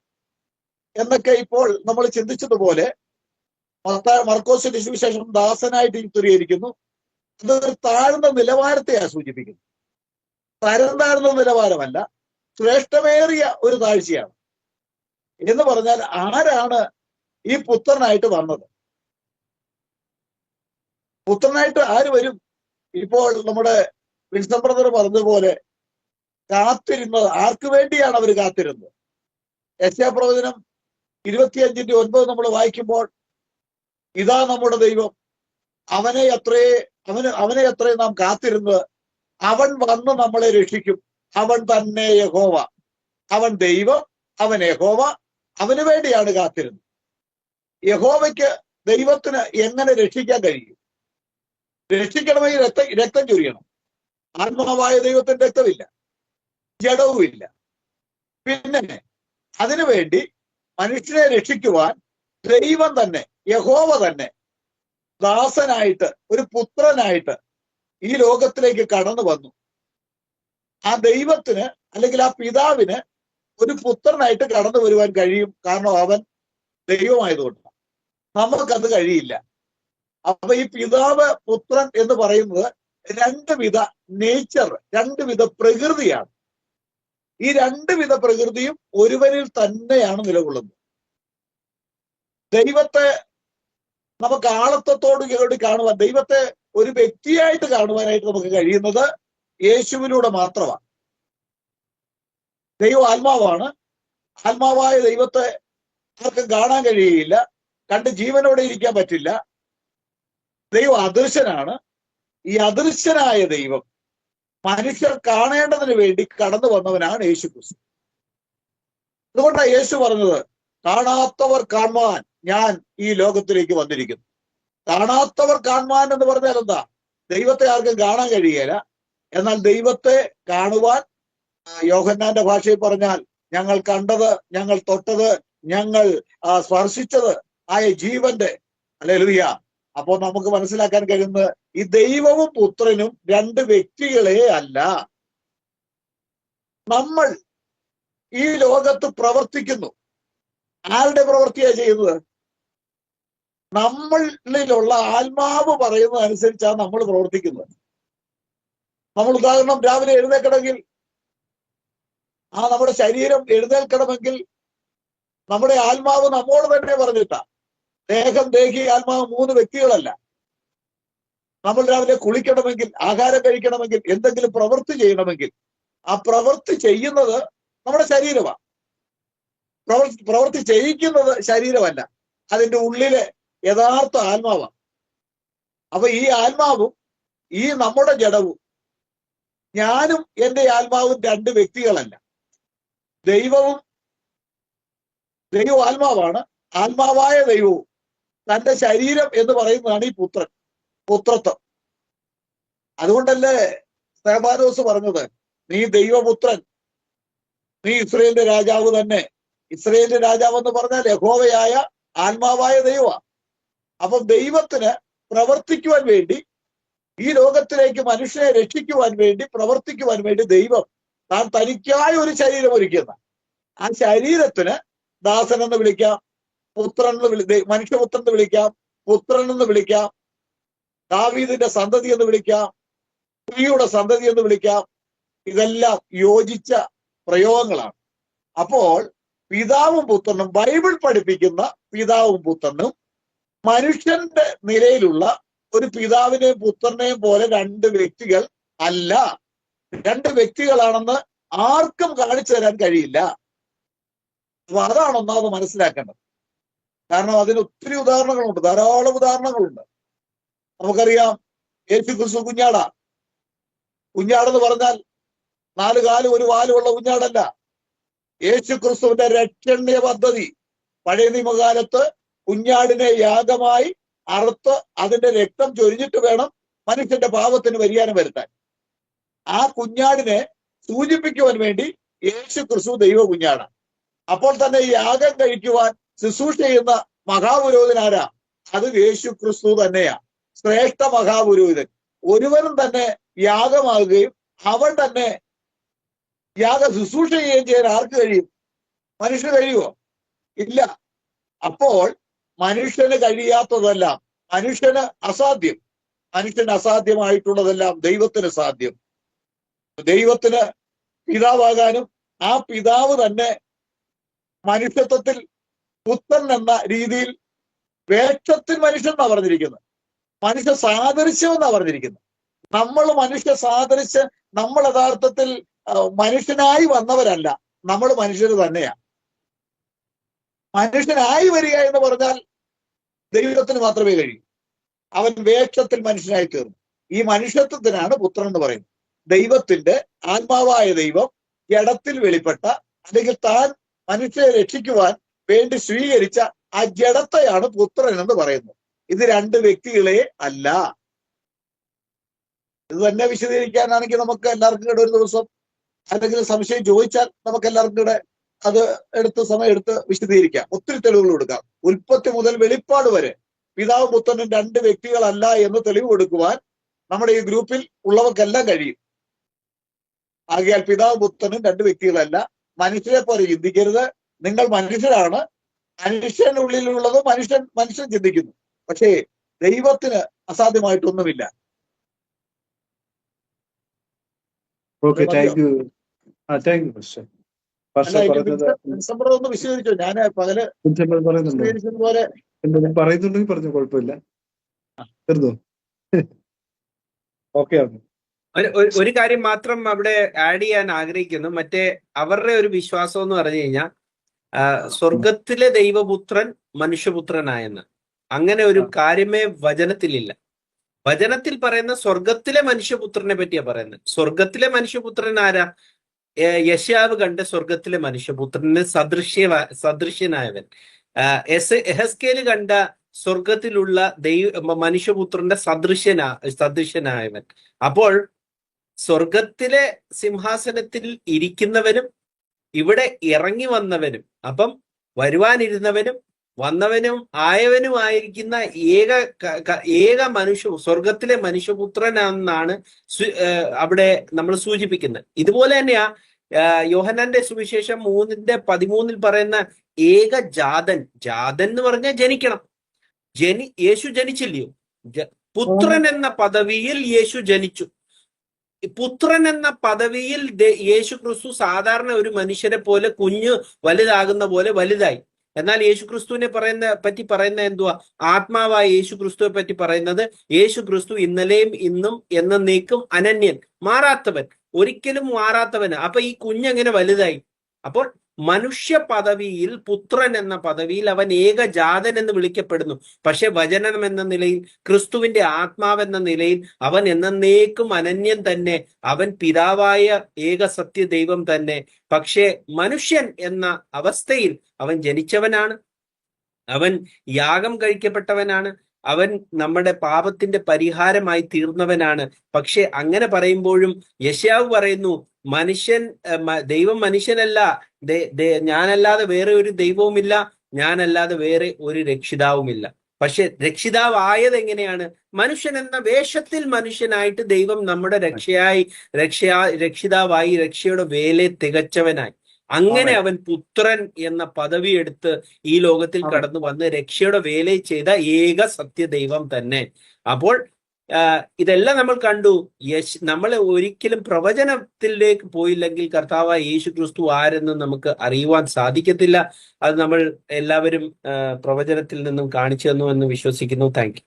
എന്നൊക്കെ ഇപ്പോൾ നമ്മൾ ചിന്തിച്ചതുപോലെ മർക്കോസിന്റെ സുവിശേഷം ദാസനായിട്ട് ചിത്രീകരിക്കുന്നു. അതൊരു താഴ്ന്ന നിലവാരത്തെയാണ് സൂചിപ്പിക്കുന്നത്. തരം താഴ്ന്ന നിലവാരമല്ല, ശ്രേഷ്ഠമേറിയ ഒരു താഴ്ചയാണ്. എന്ന് പറഞ്ഞാൽ ആരാണ് ഈ പുത്രനായിട്ട് വന്നത്? പുത്രനായിട്ട് ആര് വരും? ഇപ്പോൾ നമ്മുടെ വിൻസൻ ബ്രദർ പറഞ്ഞതുപോലെ കാത്തിരുന്നത് ആർക്ക് വേണ്ടിയാണ് അവർ കാത്തിരുന്നത്? യെശയ്യാപ്രവചനം 25:9 നമ്മൾ വായിക്കുമ്പോൾ, ഇതാ നമ്മുടെ ദൈവം, അവനെ അത്രേ നാം കാത്തിരുന്നത്, അവൻ വന്ന് നമ്മളെ രക്ഷിക്കും, അവൻ തന്നെ യഹോവ, അവൻ ദൈവം, അവൻ യഹോവ, അവന് വേണ്ടിയാണ് കാത്തിരുന്നത്. യഹോവയ്ക്ക്, ദൈവത്തിന് എങ്ങനെ രക്ഷിക്കാൻ കഴിയും? രക്ഷിക്കണമെങ്കിൽ രക്തം ചൊരിയണം. ആത്മാവായ ദൈവത്തിന്റെ രക്തമില്ല, ജഡവുമില്ല. പിന്നെ അതിനുവേണ്ടി മനുഷ്യനെ രക്ഷിക്കുവാൻ ദൈവം തന്നെ, യഹോവ തന്നെ ദാസനായിട്ട്, ഒരു പുത്രനായിട്ട് ഈ ലോകത്തിലേക്ക് കടന്നു വന്നു. ആ ദൈവത്തിന്, അല്ലെങ്കിൽ ആ പിതാവിന് ഒരു പുത്രനായിട്ട് കടന്നു വരുവാൻ കഴിയും. കാരണം അവൻ ദൈവമായതുകൊണ്ട്. നമുക്കത് കഴിയില്ല. അപ്പൊ ഈ പിതാവ്, പുത്രൻ എന്ന് പറയുന്നത് രണ്ട് വിധ നേച്ചർ, രണ്ട് വിധ പ്രകൃതിയാണ്. ഈ രണ്ട് വിധ പ്രകൃതിയും ഒരുവനിൽ തന്നെയാണ് നിലകൊള്ളുന്നത്. ദൈവത്തെ നമുക്ക് ആളത്വത്തോട് കൂടി കാണുവാൻ, ദൈവത്തെ ഒരു വ്യക്തിയായിട്ട് കാണുവാനായിട്ട് നമുക്ക് കഴിയുന്നത് യേശുവിലൂടെ മാത്രമാണ്. ദൈവം ആത്മാവാണ്. ആത്മാവായ ദൈവത്തെ ആർക്കും കാണാൻ കഴിയുകയില്ല, കണ്ട് ജീവനോടെ ഇരിക്കാൻ പറ്റില്ല. ദൈവം അദൃശ്യനാണ്. ഈ അദൃശ്യനായ ദൈവം മനുഷ്യർ കാണേണ്ടതിന് വേണ്ടി കടന്നു വന്നവനാണ് യേശു ക്രിസ്തു. അതുകൊണ്ടാണ് യേശു പറഞ്ഞത്, കാണാത്തവർ കാണുവാൻ ഞാൻ ഈ ലോകത്തിലേക്ക് വന്നിരിക്കുന്നു. കാണാത്തവർ കാണുവാൻ എന്ന് പറഞ്ഞാൽ എന്താ? ദൈവത്തെ ആർക്കും കാണാൻ കഴിയുകയില്ല. എന്നാൽ ദൈവത്തെ കാണുവാൻ, യോഹന്നാന്റെ ഭാഷയിൽ പറഞ്ഞാൽ, ഞങ്ങൾ കണ്ടത്, ഞങ്ങൾ തൊട്ടത്, ഞങ്ങൾ സ്പർശിച്ചത് ആയ ജീവന്റെ, ഹല്ലേലൂയ. അപ്പോൾ നമുക്ക് മനസ്സിലാക്കാൻ കഴിയുന്നത് ഈ ദൈവവും പുത്രനും രണ്ട് വ്യക്തികളെ അല്ല. നമ്മൾ ഈ ലോകത്ത് പ്രവർത്തിക്കുന്നു. ആരുടെ പ്രവൃത്തിയാണ് ചെയ്യുന്നത്? നമ്മളിലുള്ള ആത്മാവ് പറയുന്നതനുസരിച്ചാണ് നമ്മൾ പ്രവർത്തിക്കുന്നത്. നമ്മൾ ഉദാഹരണം, രാവിലെ എഴുന്നേൽക്കണമെങ്കിൽ, നമ്മുടെ ശരീരം എഴുന്നേൽക്കണമെങ്കിൽ നമ്മുടെ ആത്മാവ് നമ്മോട് തന്നെ പറഞ്ഞിട്ടാ. ദേഹം, ദേഹി, ആത്മാവ് 3 വ്യക്തികളല്ല. നമ്മൾ രാവിലെ കുളിക്കണമെങ്കിൽ, ആഹാരം കഴിക്കണമെങ്കിൽ, എന്തെങ്കിലും പ്രവൃത്തി ചെയ്യണമെങ്കിൽ ആ പ്രവൃത്തി ചെയ്യുന്നത് നമ്മുടെ ശരീരമാണ്. പ്രവൃത്തി ചെയ്യിക്കുന്നത് ശരീരമല്ല, അതിൻ്റെ ഉള്ളിലെ യഥാർത്ഥ ആത്മാവാണ്. അപ്പൊ ഈ ആത്മാവും ഈ നമ്മുടെ ജഡവും, ഞാനും എൻ്റെ ആത്മാവും രണ്ട് വ്യക്തികളല്ല. ദൈവവും ആത്മാവാണ്. ആത്മാവായ ദൈവവും തന്റെ ശരീരം എന്ന് പറയുന്നതാണ് ഈ പുത്രൻ. പുത്രത്വം. അതുകൊണ്ടല്ലേ സ്തെഫാനോസ് പറഞ്ഞത്, നീ ദൈവപുത്രൻ, നീ ഇസ്രയേലിന്റെ രാജാവ് തന്നെ. ഇസ്രയേലിന്റെ രാജാവ് എന്ന് പറഞ്ഞാൽ യഹോവയായ ആത്മാവായ ദൈവ. അപ്പം ദൈവത്തിന് പ്രവർത്തിക്കുവാൻ വേണ്ടി, ഈ ലോകത്തിലേക്ക് മനുഷ്യനെ രക്ഷിക്കുവാൻ വേണ്ടി, പ്രവർത്തിക്കുവാൻ വേണ്ടി ദൈവം താൻ തനിക്കായ ഒരു ശരീരം ഒരുക്കുന്ന, ആ ശരീരത്തിന് ദാസൻ എന്ന് വിളിക്കാം, പുത്രൻ എന്ന് മനുഷ്യപുത്രൻ എന്ന് വിളിക്കാം, പുത്രൻ എന്ന് വിളിക്കാം, ദാവീദിന്റെ സന്തതി എന്ന് വിളിക്കാം, സ്ത്രീയുടെ സന്തതി എന്ന് വിളിക്കാം. ഇതെല്ലാം യോജിച്ച പ്രയോഗങ്ങളാണ്. അപ്പോൾ പിതാവും പുത്രനും, ബൈബിൾ പഠിപ്പിക്കുന്ന പിതാവും പുത്രനും മനുഷ്യന്റെ നിലയിലുള്ള ഒരു പിതാവിനെയും പുത്രനെയും പോലെ രണ്ട് വ്യക്തികൾ അല്ല. രണ്ട് വ്യക്തികളാണെന്ന് ആർക്കും കാണിച്ചു തരാൻ കഴിയില്ല. അപ്പൊ അതാണ് ഒന്നാമത് മനസ്സിലാക്കേണ്ടത്. കാരണം അതിന് ഒത്തിരി ഉദാഹരണങ്ങളുണ്ട്, ധാരാളം ഉദാഹരണങ്ങളുണ്ട്. നമുക്കറിയാം, യേശു ക്രിസ്തു കുഞ്ഞാടാ. കുഞ്ഞാടെന്ന് പറഞ്ഞാൽ 4 കാലും 1 വാലുമുള്ള കുഞ്ഞാടല്ല. യേശു ക്രിസ്തുവിന്റെ രക്ഷണ്യ പദ്ധതി പഴയ നിയമകാലത്ത് കുഞ്ഞാടിനെ യാഗമായി അറുത്ത് അതിന്റെ രക്തം ചൊരിഞ്ഞിട്ട് വേണം മനുഷ്യന്റെ പാപത്തിന് പരിഹാരം വരുത്താൻ. ആ കുഞ്ഞാടിനെ സൂചിപ്പിക്കുവാൻ വേണ്ടി യേശു ക്രിസ്തു ദൈവ കുഞ്ഞാടാണ്. അപ്പോൾ തന്നെ ഈ യാഗം കഴിക്കുവാൻ ശുശ്രൂഷ ചെയ്യുന്ന മഹാപുരോഹിതനാരാ? അത് യേശു ക്രിസ്തു തന്നെയാ, ശ്രേഷ്ഠ മഹാപുരോഹിതൻ. ഒരുവനും തന്നെ യാഗമാകുകയും അവൻ തന്നെ യാഗ ശുശ്രൂഷ ചെയ്യുകയും ചെയ്യാൻ ആർക്ക് കഴിയും? മനുഷ്യന് കഴിയുമോ? ഇല്ല. അപ്പോൾ മനുഷ്യന് കഴിയാത്തതെല്ലാം, മനുഷ്യന് അസാധ്യം, മനുഷ്യന് അസാധ്യമായിട്ടുള്ളതെല്ലാം ദൈവത്തിന് സാധ്യം. ദൈവത്തിന് പിതാവാകാനും ആ പിതാവ് തന്നെ മനുഷ്യത്വത്തിൽ പുത്രൻ എന്ന രീതിയിൽ, വേഷത്തിൽ മനുഷ്യൻ എന്നാ പറഞ്ഞിരിക്കുന്നത്, മനുഷ്യ സാദൃശ്യം എന്നാ പറഞ്ഞിരിക്കുന്നത്. നമ്മൾ മനുഷ്യ സാദൃശ്യം, നമ്മൾ യഥാർത്ഥത്തിൽ മനുഷ്യനായി വന്നവരല്ല, നമ്മൾ മനുഷ്യർ തന്നെയാ. മനുഷ്യനായി വരിക എന്ന് പറഞ്ഞാൽ ദൈവത്തിന് മാത്രമേ കഴിയൂ. അവൻ വേഷത്തിൽ മനുഷ്യനായി തീർന്നു. ഈ മനുഷ്യത്വത്തിനാണ് പുത്രൻ എന്ന് പറയുന്നത്. ദൈവത്തിന്റെ ആത്മാവായ ദൈവം ജഡത്തിൽ വെളിപ്പെട്ട, അല്ലെങ്കിൽ താൻ മനുഷ്യരെ രക്ഷിക്കുവാൻ വേണ്ടി സ്വീകരിച്ച ആ ജഡത്തെയാണ് പുത്രൻ എന്ന് പറയുന്നത്. ഇത് രണ്ട് വ്യക്തികളെ അല്ല. ഇത് തന്നെ വിശദീകരിക്കാനാണെങ്കിൽ നമുക്ക് എല്ലാവർക്കും കൂടെ ഒരു ദിവസം, അല്ലെങ്കിൽ സംശയം ചോദിച്ചാൽ നമുക്ക് എല്ലാവർക്കും കൂടെ അത് സമയം എടുത്ത് വിശദീകരിക്കാം. ഒത്തിരി തെളിവുകൾ കൊടുക്കാം. ഉൽപ്പത്തി മുതൽ വെളിപ്പാട് വരെ പിതാവും പുത്രനും രണ്ട് വ്യക്തികളല്ല എന്ന് തെളിവ് കൊടുക്കുവാൻ നമ്മുടെ ഈ ഗ്രൂപ്പിൽ ഉള്ളവർക്കെല്ലാം കഴിയും. ആകയാൽ പിതാവും പുത്രനും രണ്ട് വ്യക്തികളല്ല. മനുഷ്യരെ പോലെ ചിന്തിക്കരുത്. നിങ്ങൾ മനുഷ്യരാണ്. മനുഷ്യനുള്ളിലുള്ളത് മനുഷ്യൻ ചിന്തിക്കുന്നു. പക്ഷേ ദൈവത്തിന് അസാധ്യമായിട്ടൊന്നുമില്ല. Okay, thank you. Thank you mister. ഒന്ന് വിശദീകരിച്ചോ? ഞാൻ പകല് പോലെ പറയുന്നുണ്ടെങ്കിൽ പറഞ്ഞു, കുഴപ്പമില്ല. തീർന്നു. ഓക്കെ. ഒരു കാര്യം മാത്രം അവിടെ ആഡ് ചെയ്യാൻ ആഗ്രഹിക്കുന്നു. മറ്റേ അവരുടെ ഒരു വിശ്വാസം എന്ന് പറഞ്ഞു കഴിഞ്ഞാൽ സ്വർഗത്തിലെ ദൈവപുത്രൻ മനുഷ്യപുത്രനായെന്ന്. അങ്ങനെ ഒരു കാര്യമേ വചനത്തിലില്ല. വചനത്തിൽ പറയുന്ന സ്വർഗത്തിലെ മനുഷ്യപുത്രനെ പറ്റിയാ പറയുന്നത്. സ്വർഗത്തിലെ മനുഷ്യപുത്രൻ ആരാ? യെശയ്യാവ് കണ്ട സ്വർഗത്തിലെ മനുഷ്യപുത്രന് സദൃശ്യനായവൻ. എഹെസ്കേല് കണ്ട സ്വർഗത്തിലുള്ള മനുഷ്യപുത്രന്റെ സദൃശ്യനായവൻ. അപ്പോൾ സ്വർഗത്തിലെ സിംഹാസനത്തിൽ ഇരിക്കുന്നവനും ഇവിടെ ഇറങ്ങി വന്നവനും, അപ്പം വരുവാനിരുന്നവനും വന്നവനും ആയവനുമായിരിക്കുന്ന ഏക സ്വർഗത്തിലെ മനുഷ്യപുത്രനാണെന്നാണ് അവിടെ നമ്മൾ സൂചിപ്പിക്കുന്നത്. ഇതുപോലെ തന്നെയാ യോഹന്നാന്റെ സുവിശേഷം 3:13 പറയുന്ന ഏക ജാതൻ എന്ന് പറഞ്ഞാൽ ജനിക്കണം. യേശു ജനിച്ചില്ലയോ? പുത്രൻ എന്ന പദവിയിൽ യേശു ജനിച്ചു. പുത്രൻ എന്ന പദവിയിൽ യേശു ക്രിസ്തു സാധാരണ ഒരു മനുഷ്യരെ പോലെ കുഞ്ഞു വലുതാകുന്ന പോലെ വലുതായി. എന്നാൽ യേശു ക്രിസ്തുവിനെ പറ്റി പറയുന്ന എന്തുവാ? ആത്മാവായ യേശു ക്രിസ്തുവെ പറ്റി പറയുന്നത് യേശു ക്രിസ്തു ഇന്നലെയും ഇന്നും എന്നേക്കും അനന്യൻ, മാറാത്തവൻ, ഒരിക്കലും മാറാത്തവന്. അപ്പൊ ഈ കുഞ്ഞെങ്ങനെ വലുതായി? അപ്പോൾ മനുഷ്യ പദവിയിൽ, പുത്രൻ എന്ന പദവിയിൽ അവൻ ഏകജാതൻ എന്ന് വിളിക്കപ്പെടുന്നു. പക്ഷെ വചനം എന്ന നിലയിൽ, ക്രിസ്തുവിന്റെ ആത്മാവെന്ന നിലയിൽ അവൻ എന്നേക്കും അനന്യൻ തന്നെ. അവൻ പിതാവായ ഏക സത്യ ദൈവം തന്നെ. പക്ഷെ മനുഷ്യൻ എന്ന അവസ്ഥയിൽ അവൻ ജനിച്ചവനാണ്. അവൻ യാഗം കഴിക്കപ്പെട്ടവനാണ്. അവൻ നമ്മുടെ പാപത്തിന്റെ പരിഹാരമായി തീർന്നവനാണ്. പക്ഷെ അങ്ങനെ പറയുമ്പോഴും യെശയ്യാവ് പറയുന്നു, ദൈവം മനുഷ്യനല്ല, ഞാനല്ലാതെ വേറെ ഒരു ദൈവവുമില്ല, ഞാനല്ലാതെ വേറെ ഒരു രക്ഷിതാവുമില്ല. പക്ഷെ രക്ഷിതാവ് ആയത് എങ്ങനെയാണ്? മനുഷ്യൻ എന്ന വേഷത്തിൽ മനുഷ്യനായിട്ട് ദൈവം നമ്മുടെ രക്ഷിതാവായി, രക്ഷയുടെ വേലയെ തികച്ചവനായി. അങ്ങനെ അവൻ പുത്രൻ എന്ന പദവി എടുത്ത് ഈ ലോകത്തിൽ കടന്നു വന്ന് രക്ഷയുടെ വേല ചെയ്ത ഏക സത്യദൈവം തന്നെ. അപ്പോൾ ഇതെല്ലാം നമ്മൾ കണ്ടു. നമ്മൾ ഒരിക്കലും പ്രവചനത്തിലേക്ക് പോയില്ലെങ്കിൽ കർത്താവായ യേശു ക്രിസ്തു ആരെന്ന് നമുക്ക് അറിയുവാൻ സാധിക്കത്തില്ല. അത് നമ്മൾ എല്ലാവരും പ്രവചനത്തിൽ നിന്നും കാണിച്ചു തന്നു എന്ന് വിശ്വസിക്കുന്നു. Thank you.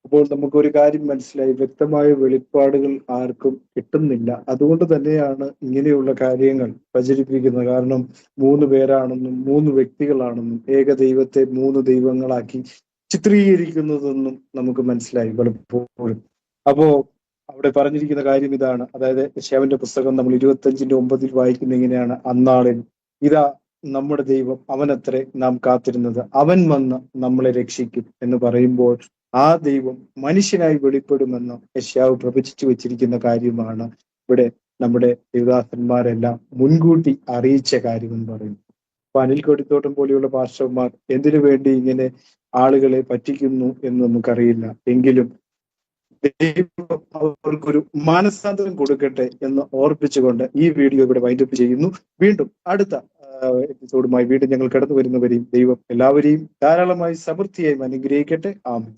അപ്പോൾ നമുക്കൊരു കാര്യം മനസ്സിലായി, വ്യക്തമായ വെളിപ്പാടുകൾ ആർക്കും കിട്ടുന്നില്ല. അതുകൊണ്ട് തന്നെയാണ് ഇങ്ങനെയുള്ള കാര്യങ്ങൾ പ്രചരിപ്പിക്കുന്നത്. കാരണം 3 പേരാണെന്നും 3 വ്യക്തികളാണെന്നും ഏക ദൈവത്തെ 3 ദൈവങ്ങളാക്കി ചിത്രീകരിക്കുന്നതെന്നും നമുക്ക് മനസ്സിലായി പലപ്പോഴും. അപ്പോ അവിടെ പറഞ്ഞിരിക്കുന്ന കാര്യം ഇതാണ്. അതായത് യെശയ്യാവിന്റെ പുസ്തകം നമ്മൾ 25:9 വായിക്കുന്ന ഇങ്ങനെയാണ്: അന്നാളിൽ ഇതാ നമ്മുടെ ദൈവം, അവനത്രേ നാം കാത്തിരുന്നത്, അവൻ വന്ന് നമ്മളെ രക്ഷിക്കും എന്ന് പറയുമ്പോൾ ആ ദൈവം മനുഷ്യനായി വെളിപ്പെടുമെന്ന് യെശയ്യാവ് പ്രവചിച്ചു വെച്ചിരിക്കുന്ന കാര്യമാണ് ഇവിടെ നമ്മുടെ ദേവദാസന്മാരെല്ലാം മുൻകൂട്ടി അറിയിച്ച കാര്യമെന്ന് പറയുന്നു. അപ്പൊ അനിൽ കൊടിത്തോട്ടം പോലെയുള്ള പാസ്റ്റർമാർ എന്തിനു വേണ്ടി ഇങ്ങനെ ആളുകളെ പറ്റിക്കുന്നു എന്ന് നമുക്കറിയില്ല. എങ്കിലും ദൈവം അവർക്കൊരു മാനസാന്തരം കൊടുക്കട്ടെ എന്ന് ഓർപ്പിച്ചുകൊണ്ട് ഈ വീഡിയോ ഇവിടെ വൈൻഡപ്പ് ചെയ്യുന്നു. വീണ്ടും അടുത്ത എപ്പിസോഡുമായി വീണ്ടും ഞങ്ങൾ കടന്നു വരുന്നവരെയും ദൈവം എല്ലാവരെയും ധാരാളമായി സമൃദ്ധിയായും അനുഗ്രഹിക്കട്ടെ. ആമേൻ.